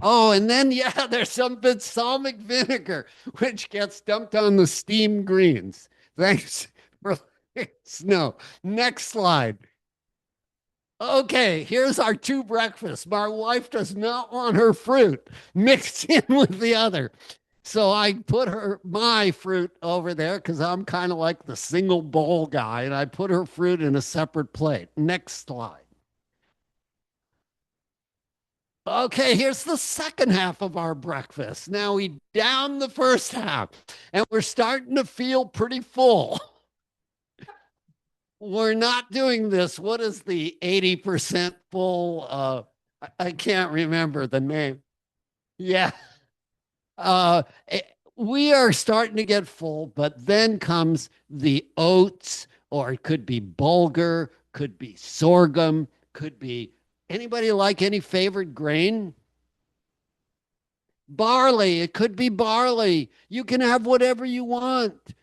[SPEAKER 2] Oh, and then, yeah, there's some balsamic vinegar, which gets dumped on the steamed greens. Thanks for Snow. Next slide. Okay, here's our 2 breakfasts. My wife does not want her fruit mixed in with the other. So I put my fruit over there because I'm kind of like the single bowl guy, and I put her fruit in a separate plate. Next slide. Okay, here's the second half of our breakfast. Now we down the first half, and we're starting to feel pretty full. We're not doing this. What is the 80% full? I can't remember the name. Yeah. We are starting to get full, but then comes the oats, or it could be bulgur, could be sorghum, could be, anybody like any favorite grain? Barley. It could be barley. You can have whatever you want.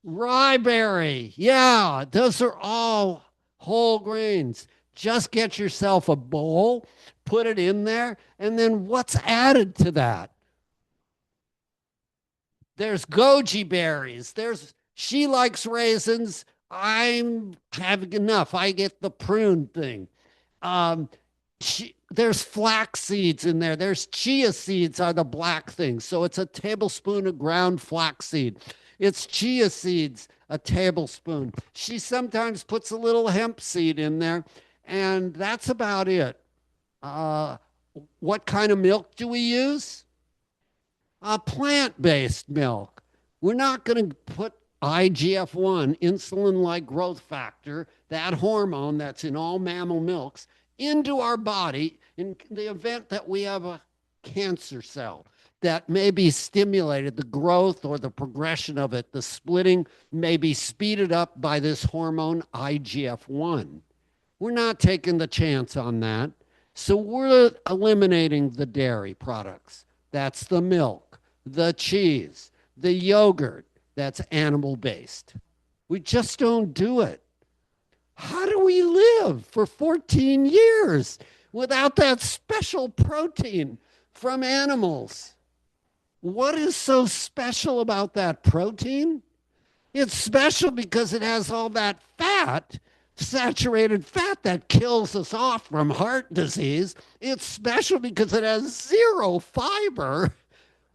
[SPEAKER 2] Rye berry. Yeah, those are all whole grains. Just get yourself a bowl, put it in there, and then what's added to that? There's goji berries. She likes raisins. I'm having enough. I get the prune thing. Um, there's flax seeds in there. There's chia seeds are the black thing. So it's a tablespoon of ground flaxseed. It's chia seeds, a tablespoon. She sometimes puts a little hemp seed in there, and that's about it. What kind of milk do we use? Plant-based milk. We're not going to put IGF-1, insulin-like growth factor, that hormone that's in all mammal milks, into our body in the event that we have a cancer cell that may be stimulated, the growth or the progression of it, the splitting may be speeded up by this hormone IGF-1. We're not taking the chance on that. So we're eliminating the dairy products. That's the milk, the cheese, the yogurt that's animal-based. We just don't do it. How do we live for 14 years without that special protein from animals? What is so special about that protein? It's special because it has all that fat, saturated fat that kills us off from heart disease. It's special because it has zero fiber.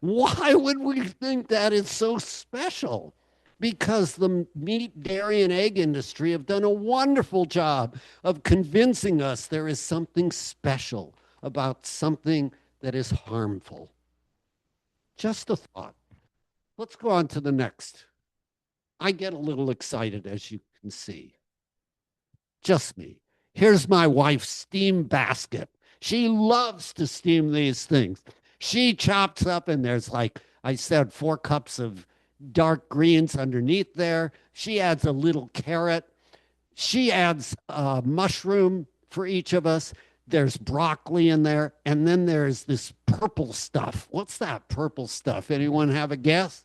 [SPEAKER 2] Why would we think that it's so special? Because the meat, dairy, and egg industry have done a wonderful job of convincing us there is something special about something that is harmful. Just a thought. Let's go on to the next. I get a little excited, as you can see. Just me. Here's my wife's steam basket. She loves to steam these things. She chops up, and there's, like I said, 4 cups of dark greens underneath there. She adds a little carrot. She adds a mushroom for each of us. There's broccoli in there. And then there's this purple stuff. What's that purple stuff? Anyone have a guess?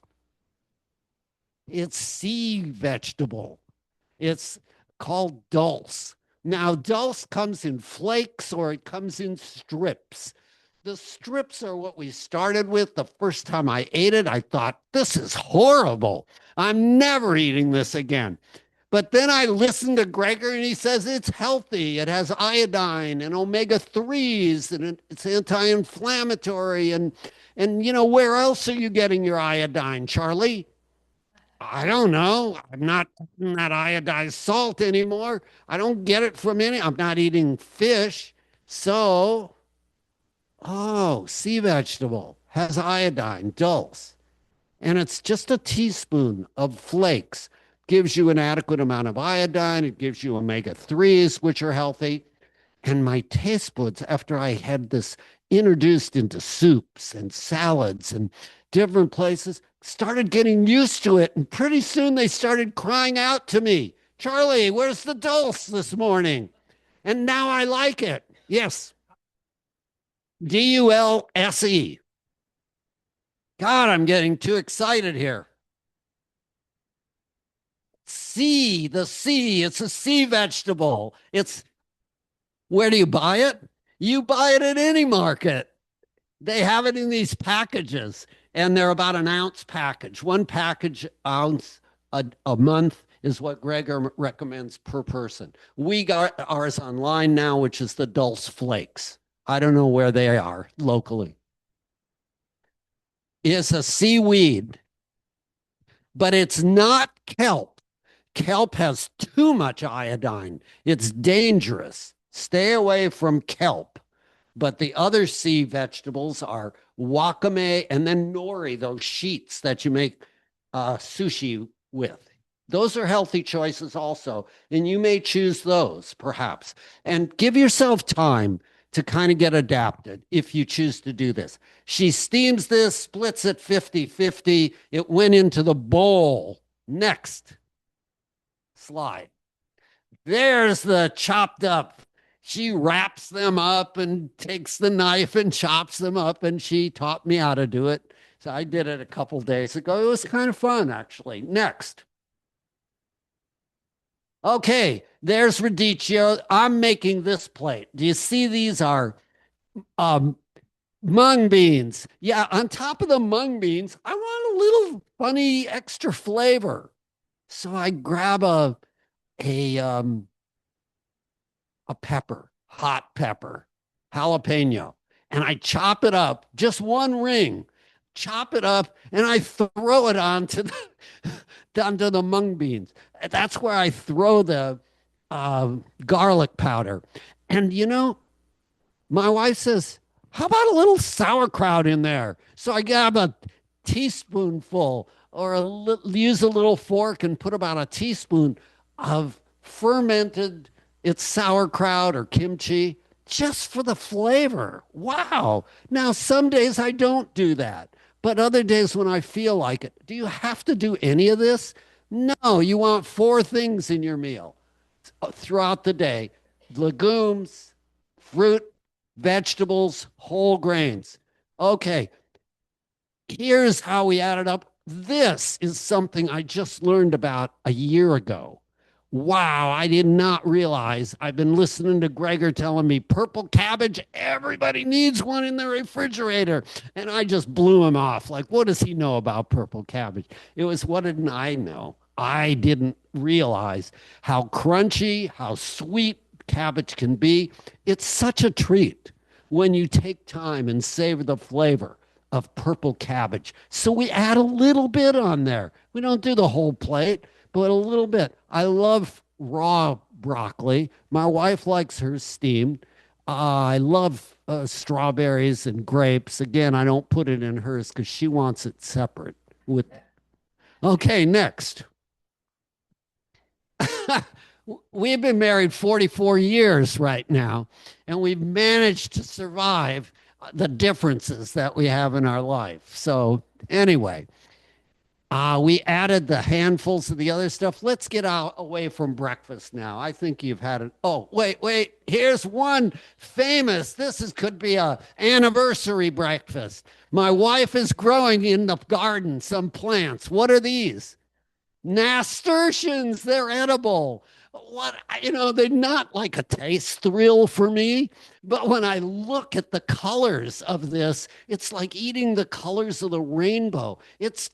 [SPEAKER 2] It's sea vegetable. It's called dulse. Now, dulse comes in flakes or it comes in strips. The strips are what we started with. The first time I ate it, I thought, this is horrible. I'm never eating this again. But then I listened to Gregor and he says it's healthy. It has iodine and omega-3s and it's anti-inflammatory. And you know, where else are you getting your iodine, Charlie? I don't know. I'm not eating that iodized salt anymore. I don't get it from I'm not eating fish. So, sea vegetable has iodine, dulse. And it's just a teaspoon of flakes. Gives you an adequate amount of iodine. It gives you omega-3s, which are healthy. And my taste buds, after I had this introduced into soups and salads and different places, started getting used to it. And pretty soon they started crying out to me, Charlie, where's the dulse this morning? And now I like it. Yes. D-U-L-S-E. God, I'm getting too excited here. The sea, it's a sea vegetable. Where do you buy it? You buy it at any market. They have it in these packages, and they're about an ounce package. One ounce a month is what Gregor recommends per person. We got ours online now, which is the Dulse Flakes. I don't know where they are locally. It's a seaweed, but it's not kelp. Kelp has too much iodine. It's dangerous. Stay away from kelp. But the other sea vegetables are wakame and then nori, those sheets that you make sushi with. Those are healthy choices also. And you may choose those, perhaps. And give yourself time to kind of get adapted if you choose to do this. She steams this, splits it 50-50. It went into the bowl. Next slide. There's the chopped up. She wraps them up and takes the knife and chops them up, and she taught me how to do it. So I did it a couple days ago. It was kind of fun, actually. Next. Okay, there's radicchio. I'm making this plate. Do you see these are um, mung beans? Yeah, on top of the mung beans, I want a little funny extra flavor. So I grab a pepper, hot pepper, jalapeno, and I chop it up, just one ring, chop it up, and I throw it onto the mung beans. That's where I throw the garlic powder. And my wife says, "How about a little sauerkraut in there?" So I grab a teaspoonful or use a little fork and put about a teaspoon of fermented, it's sauerkraut or kimchi, just for the flavor. Wow. Now, some days I don't do that, but other days when I feel like it. Do you have to do any of this? No, you want four things in your meal throughout the day: legumes, fruit, vegetables, whole grains. Okay, here's how we add it up. This is something I just learned about a year ago. Wow, I did not realize. I've been listening to Gregor telling me purple cabbage, everybody needs one in the refrigerator. And I just blew him off. Like, what does he know about purple cabbage? It was, what didn't I know? I didn't realize how crunchy, how sweet cabbage can be. It's such a treat when you take time and savor the flavor of purple cabbage. So we add a little bit on there. We don't do the whole plate, but a little bit. I love raw broccoli. My wife likes hers steamed. I love strawberries and grapes. Again, I don't put it in hers because she wants it separate. Okay, next. We've been married 44 years right now, and we've managed to survive the differences that we have in our life. So anyway, we added the handfuls of the other stuff. Let's get away from breakfast now. I think you've had it. Oh, wait. Here's one famous. Could be a anniversary breakfast. My wife is growing in the garden some plants. What are these? Nasturtiums. They're edible. They're not like a taste thrill for me, but when I look at the colors of this, it's like eating the colors of the rainbow. It's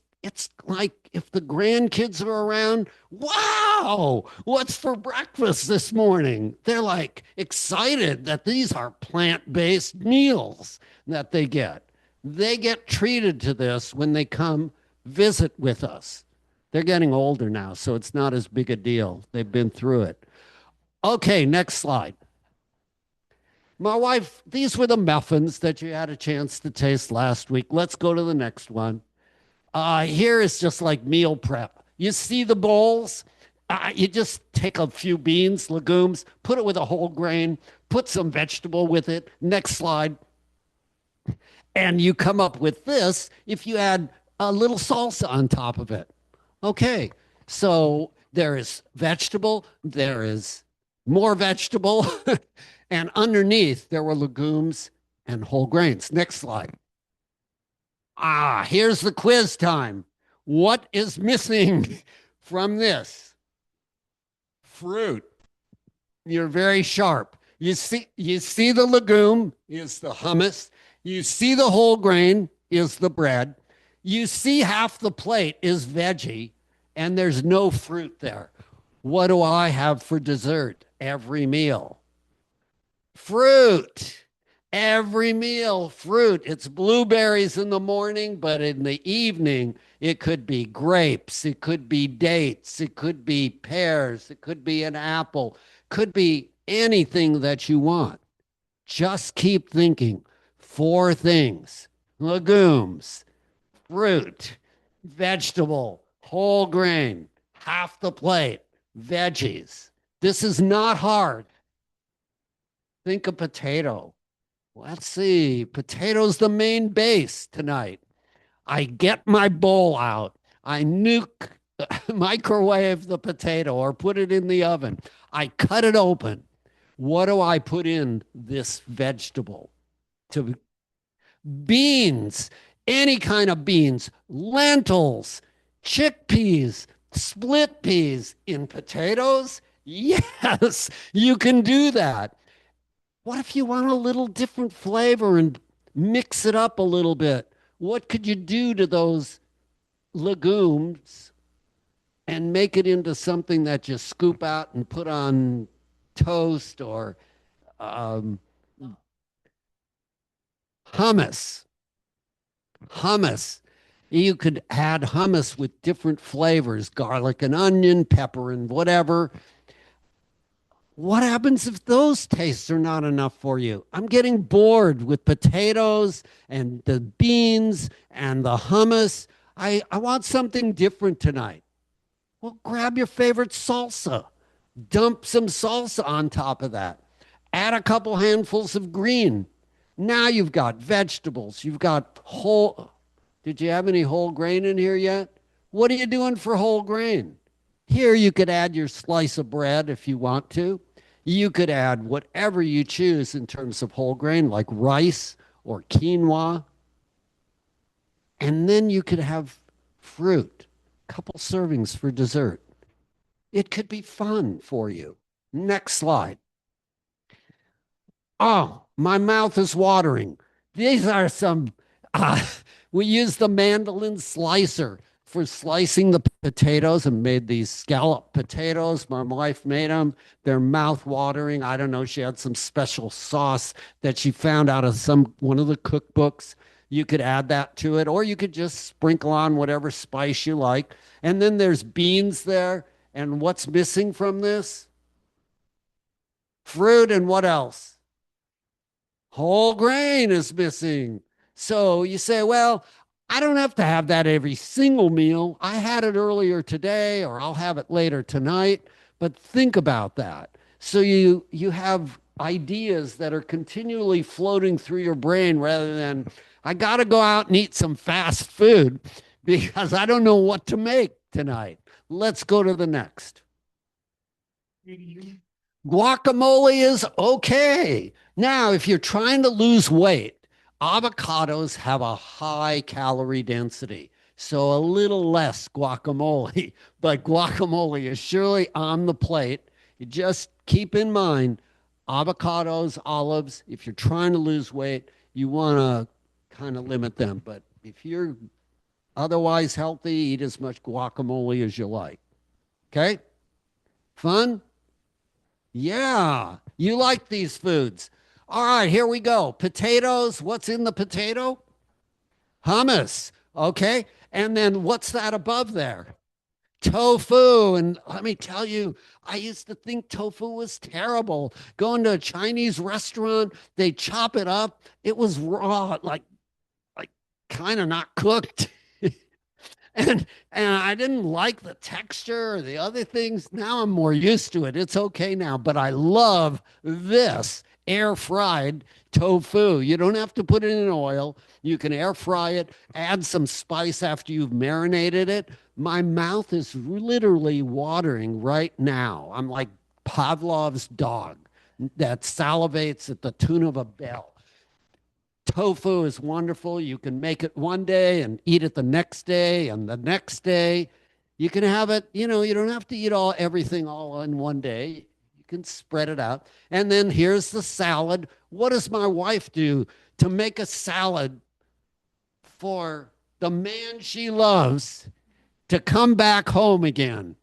[SPEAKER 2] like if the grandkids are around, wow, what's for breakfast this morning? They're like excited that these are plant-based meals that they get. They get treated to this when they come visit with us. They're getting older now, so it's not as big a deal. They've been through it. Okay, next slide. My wife, these were the muffins that you had a chance to taste last week. Let's go to the next one. Here is just like meal prep. You see the bowls? You just take a few beans, legumes, put it with a whole grain, put some vegetable with it. Next slide. And you come up with this if you add a little salsa on top of it. Okay, so there is vegetable, there is more vegetable, and underneath there were legumes and whole grains. Next slide. Here's the quiz time. What is missing from this? Fruit. You're very sharp. You see the legume is the hummus. You see the whole grain is the bread. You see half the plate is veggie, and there's no fruit there. What do I have for dessert every meal? Fruit. Every meal, fruit. It's blueberries in the morning, but in the evening, it could be grapes, it could be dates, it could be pears, it could be an apple, could be anything that you want. Just keep thinking. 4 things: legumes, fruit, vegetable, whole grain, half the plate, veggies. This is not hard. Think of potato. Let's see. Potato's the main base tonight. I get my bowl out. I microwave the potato or put it in the oven. I cut it open. What do I put in this vegetable? Beans, any kind of beans, lentils, chickpeas, split peas. In potatoes, Yes, you can do that. What if you want a little different flavor and mix it up a little bit? What could you do to those legumes and make it into something that you scoop out and put on toast or um, hummus? Hummus. You could add hummus with different flavors, garlic and onion, pepper and whatever. What happens if those tastes are not enough for you? I'm getting bored with potatoes and the beans and the hummus. I want something different tonight. Well, grab your favorite salsa, dump some salsa on top of that, add a couple handfuls of green. Now you've got vegetables, you've got whole. Did you have any whole grain in here yet? What are you doing for whole grain? Here you could add your slice of bread if you want to. You could add whatever you choose in terms of whole grain, like rice or quinoa. And then you could have fruit, a couple servings for dessert. It could be fun for you. Next slide. Oh, my mouth is watering. These are some, we use the mandolin slicer for slicing the potatoes and made these scallop potatoes. My wife made them. They're mouth watering. I don't know. She had some special sauce that she found out of one of the cookbooks. You could add that to it, or you could just sprinkle on whatever spice you like. And then there's beans there. And what's missing from this? Fruit and what else? Whole grain is missing. So you say, well, I don't have to have that every single meal. I had it earlier today, or I'll have it later tonight. But think about that. So you have ideas that are continually floating through your brain rather than, I got to go out and eat some fast food because I don't know what to make tonight. Let's go to the next. Guacamole is okay. Now, if you're trying to lose weight, avocados have a high calorie density, so a little less guacamole, but guacamole is surely on the plate. You just keep in mind avocados, olives, if you're trying to lose weight, you want to kind of limit them. But if you're otherwise healthy, eat as much guacamole as you like. Okay? Fun? Yeah, you like these foods. All right, here we go. Potatoes. What's in the potato? Hummus. Okay. And then what's that above there? Tofu. And let me tell you, I used to think tofu was terrible. Going to a Chinese restaurant, they chop it up. It was raw, like kind of not cooked. And I didn't like the texture or the other things. Now I'm more used to it. It's okay now, but I love this air fried tofu. You don't have to put it in oil. You can air fry it, add some spice after you've marinated it. My mouth is literally watering right now. I'm like Pavlov's dog that salivates at the tune of a bell. Tofu is wonderful. You can make it one day and eat it the next day and the next day. You can have it, you don't have to eat everything all in one day. You can spread it out. And then here's the salad. What does my wife do to make a salad for the man she loves to come back home again?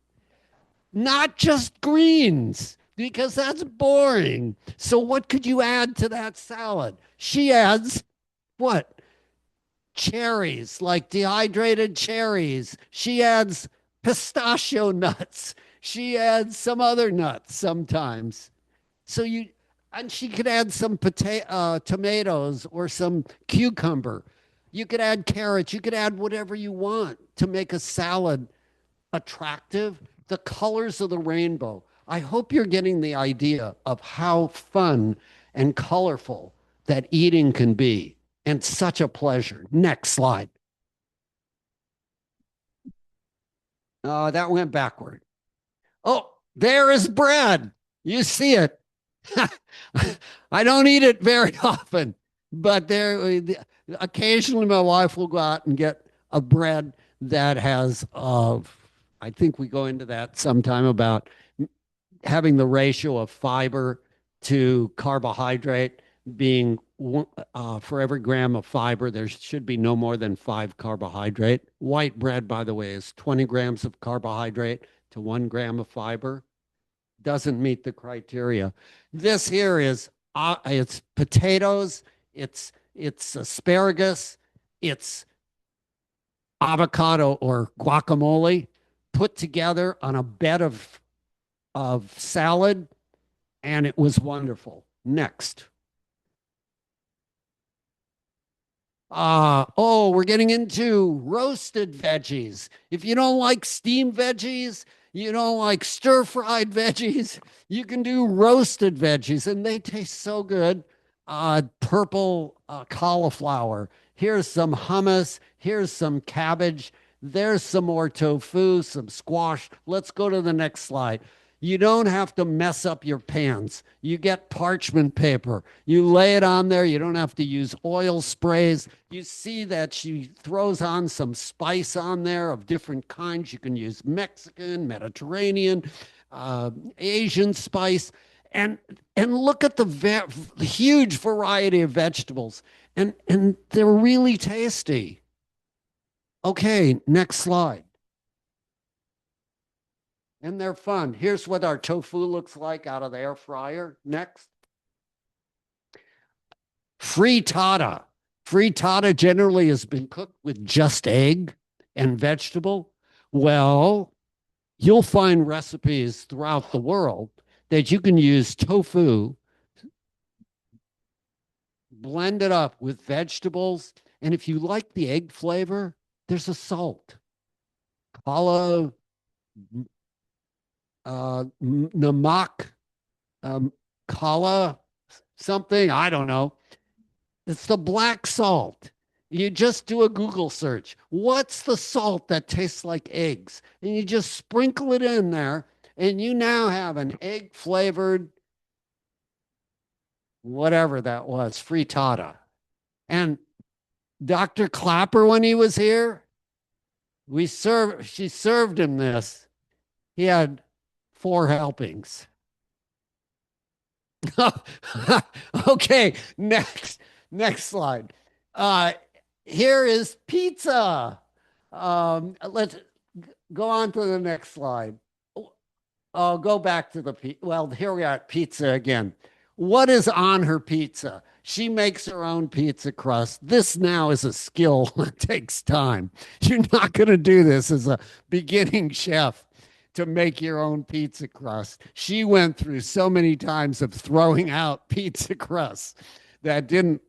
[SPEAKER 2] Not just greens, because that's boring. So what could you add to that salad? She adds what? Cherries, like dehydrated cherries. She adds pistachio nuts. She adds some other nuts sometimes. And she could add some tomatoes or some cucumber. You could add carrots. You could add whatever you want to make a salad attractive. The colors of the rainbow. I hope you're getting the idea of how fun and colorful that eating can be, and such a pleasure. Next slide. Oh, that went backward. Oh, there is bread. You see it. I don't eat it very often, but occasionally my wife will go out and get a bread that has, I think we go into that sometime about having the ratio of fiber to carbohydrate being for every gram of fiber, there should be no more than 5 carbohydrate. White bread, by the way, is 20 grams of carbohydrate to 1 gram of fiber. Doesn't meet the criteria. This here is it's potatoes, it's asparagus, it's avocado or guacamole put together on a bed of salad, and it was wonderful. Next. We're getting into roasted veggies. If you don't like steamed veggies, you don't like stir-fried veggies, you can do roasted veggies, and they taste so good. Purple cauliflower. Here's some hummus. Here's some cabbage. There's some more tofu, some squash. Let's go to the next slide. You don't have to mess up your pans. You get parchment paper. You lay it on there. You don't have to use oil sprays. You see that she throws on some spice on there of different kinds. You can use Mexican, Mediterranean, Asian spice. And look at the huge variety of vegetables. And they're really tasty. Okay, next slide. And they're fun. Here's what our tofu looks like out of the air fryer. Next. Frittata. Frittata generally has been cooked with just egg and vegetable. Well, you'll find recipes throughout the world that you can use tofu, blend it up with vegetables, and if you like the egg flavor, there's a salt. Kala namak kala something, I don't know. It's the black salt. You just do a Google search. What's the salt that tastes like eggs? And you just sprinkle it in there, and you now have an egg flavored whatever that was, frittata. And Dr. Clapper, when he was here, she served him this. He had 4 helpings. Okay, next slide. Here is pizza. Let's go on to the next slide. I'll go back to here we are at pizza again. What is on her pizza? She makes her own pizza crust. This now is a skill that takes time. You're not going to do this as a beginning chef to make your own pizza crust. She went through so many times of throwing out pizza crusts that didn't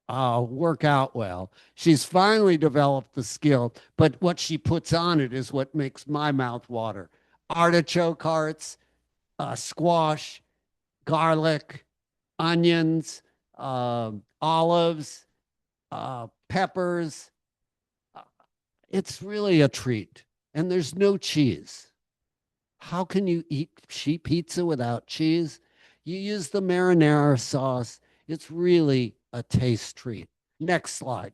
[SPEAKER 2] work out well. She's finally developed the skill, but what she puts on it is what makes my mouth water. Artichoke hearts, squash, garlic, onions, olives, peppers. It's really a treat. And there's no cheese. How can you eat sheep pizza without cheese? You use the marinara sauce. It's really a taste treat. Next slide.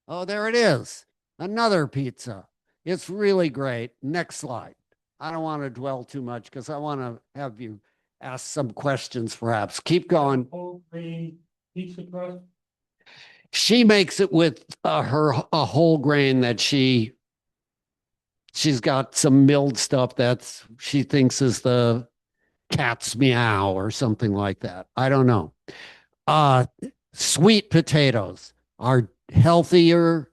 [SPEAKER 2] Oh, there it is. Another pizza. It's really great. Next slide. I don't want to dwell too much because I want to have you ask some questions perhaps. Keep going.
[SPEAKER 5] Whole grain pizza crust?
[SPEAKER 2] She makes it with a whole grain that she's got some milled stuff that she thinks is the cat's meow or something like that. I don't know. Sweet potatoes are healthier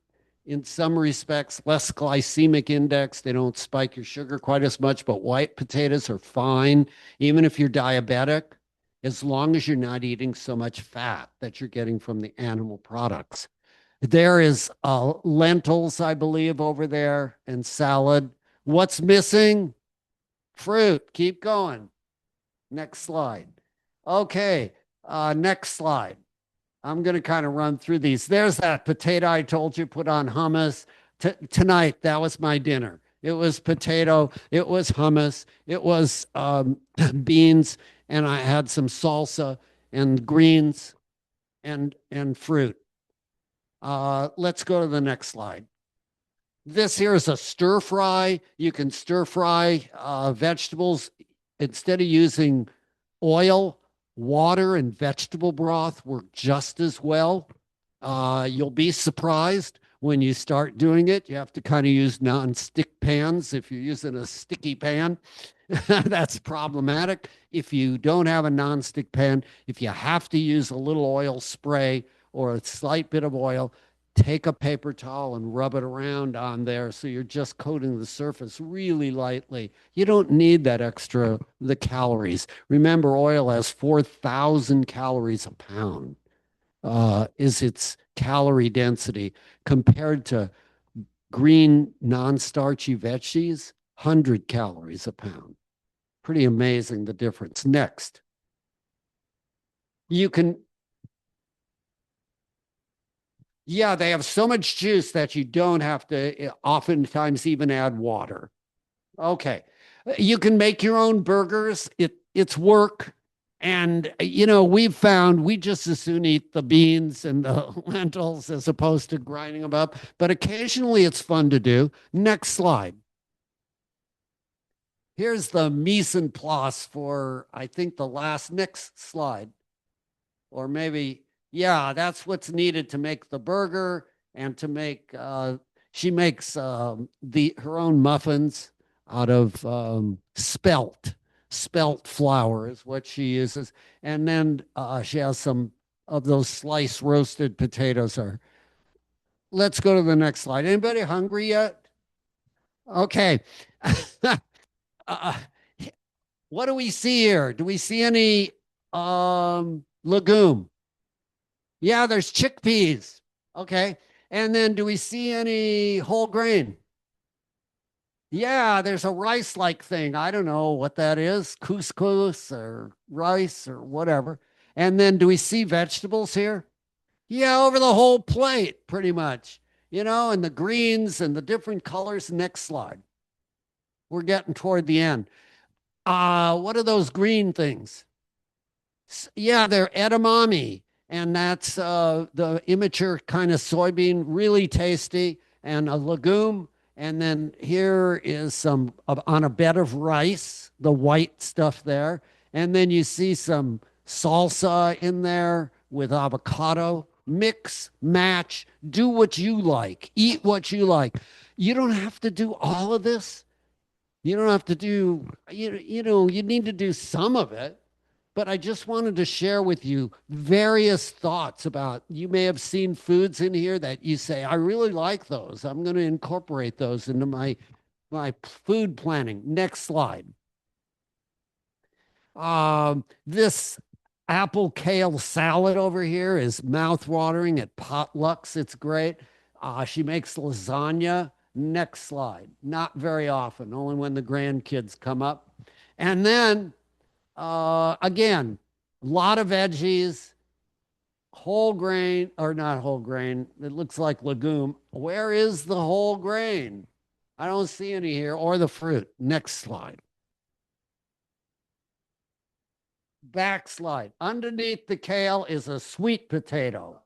[SPEAKER 2] in some respects, less glycemic index. They don't spike your sugar quite as much, but white potatoes are fine, even if you're diabetic, as long as you're not eating so much fat that you're getting from the animal products. There is lentils, I believe, over there, and salad. What's missing? Fruit. Keep going. Next slide. Okay, next slide. I'm going to kind of run through these. There's that potato I told you, put on hummus. Tonight, that was my dinner. It was potato, it was hummus, it was beans, and I had some salsa and greens and fruit. Let's go to the next slide. This here is a stir fry. You can stir fry vegetables instead of using oil, water and vegetable broth work just as well. You'll be surprised when you start doing it. You have to kind of use non-stick pans. If you're using a sticky pan, that's problematic. If you don't have a non-stick pan, if you have to use a little oil spray or a slight bit of oil, take a paper towel and rub it around on there so you're just coating the surface really lightly. You don't need that extra, the calories. Remember, oil has 4,000 calories a pound, is its calorie density, compared to green non-starchy veggies, 100 calories a pound. Pretty amazing the difference. Next. You can, yeah, they have so much juice that you don't have to oftentimes even add water. Okay. You can make your own burgers. It's work. And, you know, we've found we just as soon eat the beans and the lentils as opposed to grinding them up. But occasionally it's fun to do. Next slide. Here's the mise en place for, I think, the next slide. Or maybe, yeah, that's what's needed to make the burger and to make, she makes her own muffins out of spelt flour is what she uses. And then she has some of those sliced roasted potatoes. Let's go to the next slide. Anybody hungry yet? Okay. What do we see here? Do we see any legume? Yeah, there's chickpeas. Okay. And then do we see any whole grain? Yeah, there's a rice-like thing. I don't know what that is, couscous or rice or whatever. And then do we see vegetables here? Yeah, over the whole plate, pretty much. You know, and the greens and the different colors. Next slide. We're getting toward the end. What are those green things? Yeah, they're edamame. And that's the immature kind of soybean, really tasty, and a legume. And then here is some on a bed of rice, the white stuff there. And then you see some salsa in there with avocado. Mix, match, do what you like, eat what you like. You don't have to do all of this. You don't have to do, you know, you need to do some of it. But I just wanted to share with you various thoughts about, you may have seen foods in here that you say, I really like those. I'm going to incorporate those into my food planning. Next slide. This apple kale salad over here is mouth-watering at potlucks. It's great. She makes lasagna. Next slide. Not very often, only when the grandkids come up. And then again, a lot of veggies, whole grain, or not whole grain. It looks like legume. Where is the whole grain? I don't see any here, or the fruit. Next slide. Backslide. Underneath the kale is a sweet potato.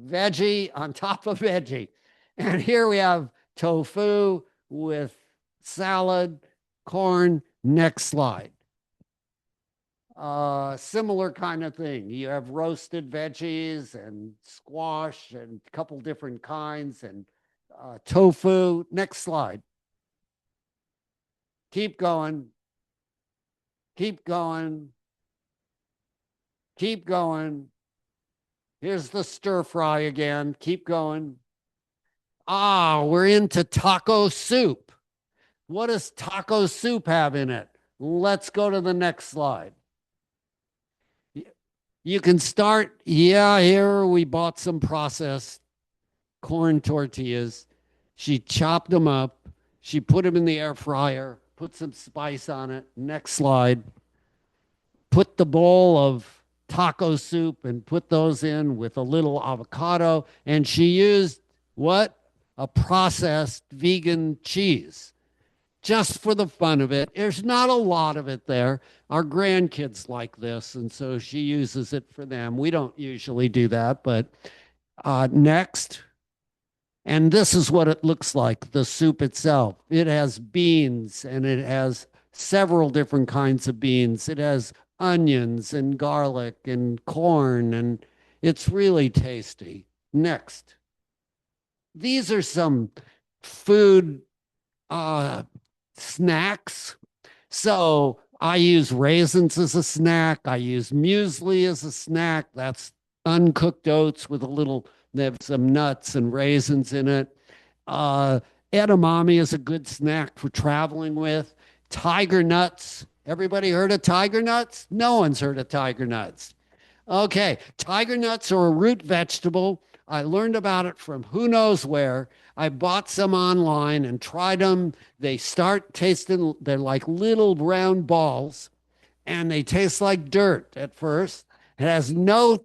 [SPEAKER 2] Veggie on top of veggie. And here we have tofu with salad, corn. Next slide. Similar kind of thing. You have roasted veggies and squash and a couple different kinds and tofu. Next slide. Keep going. Keep going. Keep going. Here's the stir fry again. Keep going. We're into taco soup. What does taco soup have in it? Let's go to the next slide. You can start, yeah, here we bought some processed corn tortillas. She chopped them up. She put them in the air fryer, put some spice on it. Next slide. Put the bowl of taco soup and put those in with a little avocado. And she used what? A processed vegan cheese. Just for the fun of it. There's not a lot of it there. Our grandkids like this, and so she uses it for them. We don't usually do that, but next. And this is what it looks like, the soup itself. It has beans, and it has several different kinds of beans. It has onions and garlic and corn, and it's really tasty. Next. These are some food snacks. So I use raisins as a snack. I use muesli as a snack. That's uncooked oats with a little, they have some nuts and raisins in it. Edamame is a good snack for traveling with. Tiger nuts. Everybody heard of tiger nuts? No one's heard of tiger nuts. Okay, tiger nuts are a root vegetable. I learned about it from who knows where. I bought some online and tried them. They start tasting, they're like little round balls, and they taste like dirt at first. It has no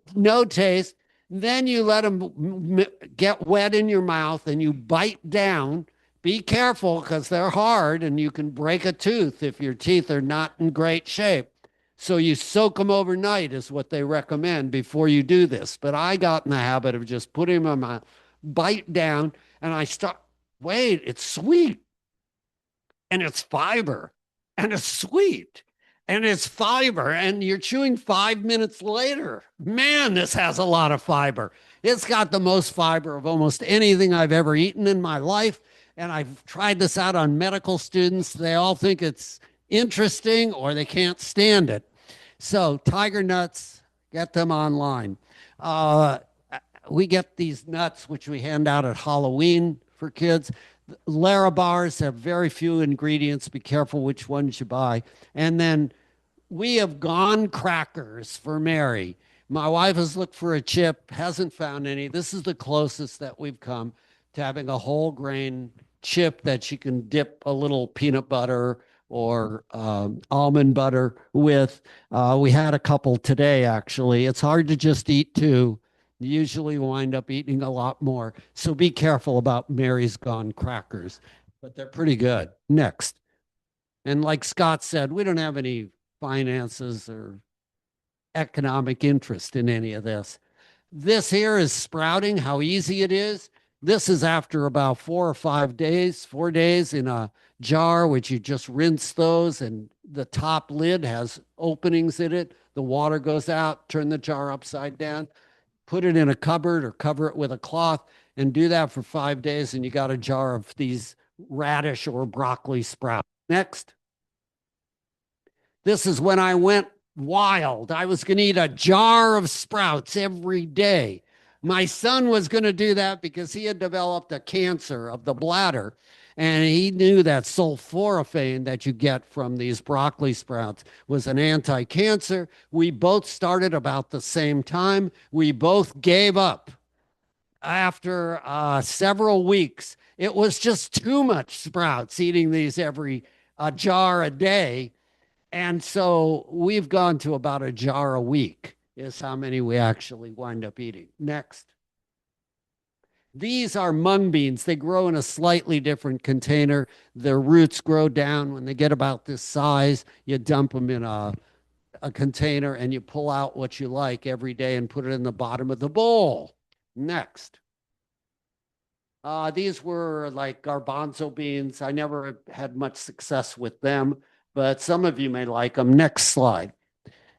[SPEAKER 2] taste. Then you let them get wet in your mouth and you bite down. Be careful because they're hard and you can break a tooth if your teeth are not in great shape. So you soak them overnight is what they recommend before you do this. But I got in the habit of just putting them in my bite down, and I start, wait, it's sweet and it's fiber and it's sweet and it's fiber, and you're chewing 5 minutes later. Man, this has a lot of fiber. It's got the most fiber of almost anything I've ever eaten in my life. And I've tried this out on medical students. They all think it's interesting or they can't stand it. So tiger nuts, get them online. We get these nuts, which we hand out at Halloween for kids. Lara bars have very few ingredients. Be careful which ones you buy. And then we have gone crackers for Mary. My wife has looked for a chip, hasn't found any. This is the closest that we've come to having a whole grain chip that you can dip a little peanut butter or almond butter with. We had a couple today, actually. It's hard to just eat two. You usually wind up eating a lot more. So be careful about Mary's Gone crackers, but they're pretty good. Next. And like Scott said, we don't have any finances or economic interest in any of this. This here is sprouting, how easy it is. This is after about 4 or 5 days, 4 days in a jar, which you just rinse those, and the top lid has openings in it. The water goes out, turn the jar upside down, put it in a cupboard or cover it with a cloth, and do that for 5 days, and you got a jar of these radish or broccoli sprouts. Next. This is when I went wild. I was going to eat a jar of sprouts every day. My son was going to do that because he had developed a cancer of the bladder, and he knew that sulforaphane that you get from these broccoli sprouts was an anti-cancer. We both started about the same time. We both gave up after several weeks. It was just too much sprouts, eating these every jar a day. And so we've gone to about a jar a week is how many we actually wind up eating. Next. These are mung beans. They grow in a slightly different container. Their roots grow down. When they get about this size, you dump them in a container and you pull out what you like every day and put it in the bottom of the bowl. Next. These were like garbanzo beans. I never had much success with them, but some of you may like them. Next slide.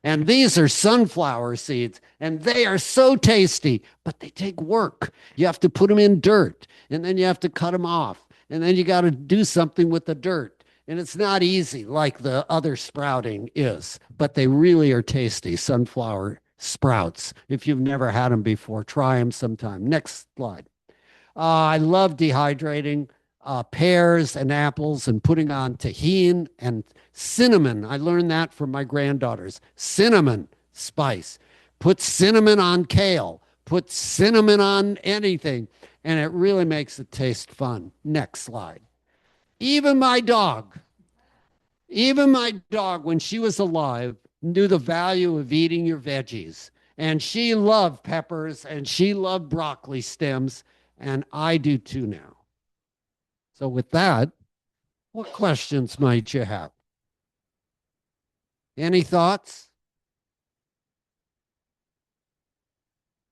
[SPEAKER 2] And these are sunflower seeds, and they are so tasty, but they take work. You have to put them in dirt, and then you have to cut them off, and then you got to do something with the dirt. And it's not easy like the other sprouting is, but they really are tasty, sunflower sprouts. If you've never had them before, try them sometime. Next slide. I love dehydrating pears and apples and putting on tahini and cinnamon. I learned that from my granddaughters. Cinnamon spice. Put cinnamon on kale. Put cinnamon on anything, and it really makes it taste fun. Next slide. Even my dog, when she was alive, knew the value of eating your veggies. And she loved peppers and she loved broccoli stems, and I do too now. So with that, what questions might you have? Any thoughts?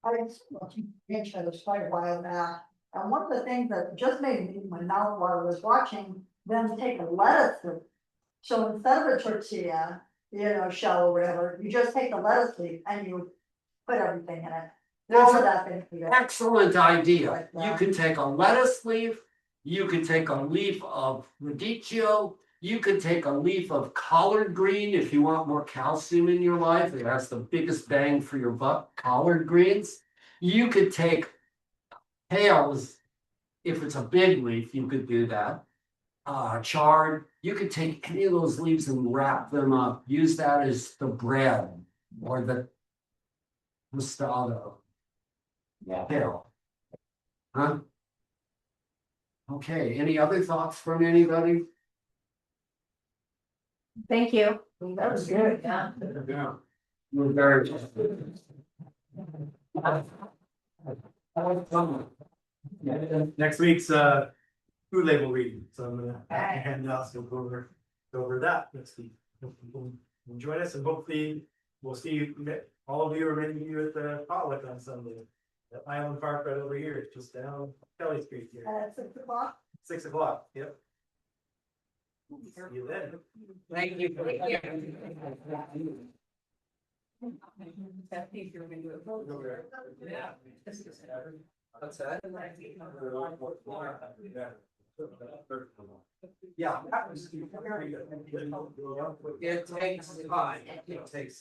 [SPEAKER 6] I mentioned this quite a while back, and one of the things that just made me my mouth while I was watching them take a lettuce So instead of a tortilla, shell or whatever, you just take the lettuce leaf and you put everything in it. All of that thing.
[SPEAKER 2] Excellent idea.
[SPEAKER 6] Like
[SPEAKER 2] You
[SPEAKER 6] that.
[SPEAKER 2] can take a lettuce leaf, you could take a leaf of radicchio, you could take a leaf of collard green if you want more calcium in your life. It has the biggest bang for your buck, collard greens. You could take kales, if it's a big leaf, you could do that. Chard, you could take any of those leaves and wrap them up. Use that as the bread or the tostado. Yeah. Kale. Huh? Okay, any other thoughts from anybody?
[SPEAKER 6] Thank you. That was good, yeah.
[SPEAKER 2] Yeah. We're very.
[SPEAKER 4] Next week's food label reading, so I'm gonna hand out, so go over that next week. Join us and hopefully we'll see you, all of you are ready to be at the potluck on Sunday. At Island Park right over here, it's just down Kelly Street here,
[SPEAKER 6] At 6 o'clock.
[SPEAKER 4] 6 o'clock, yep. See you then.
[SPEAKER 2] Thank you. What's that? Yeah. It takes time. It takes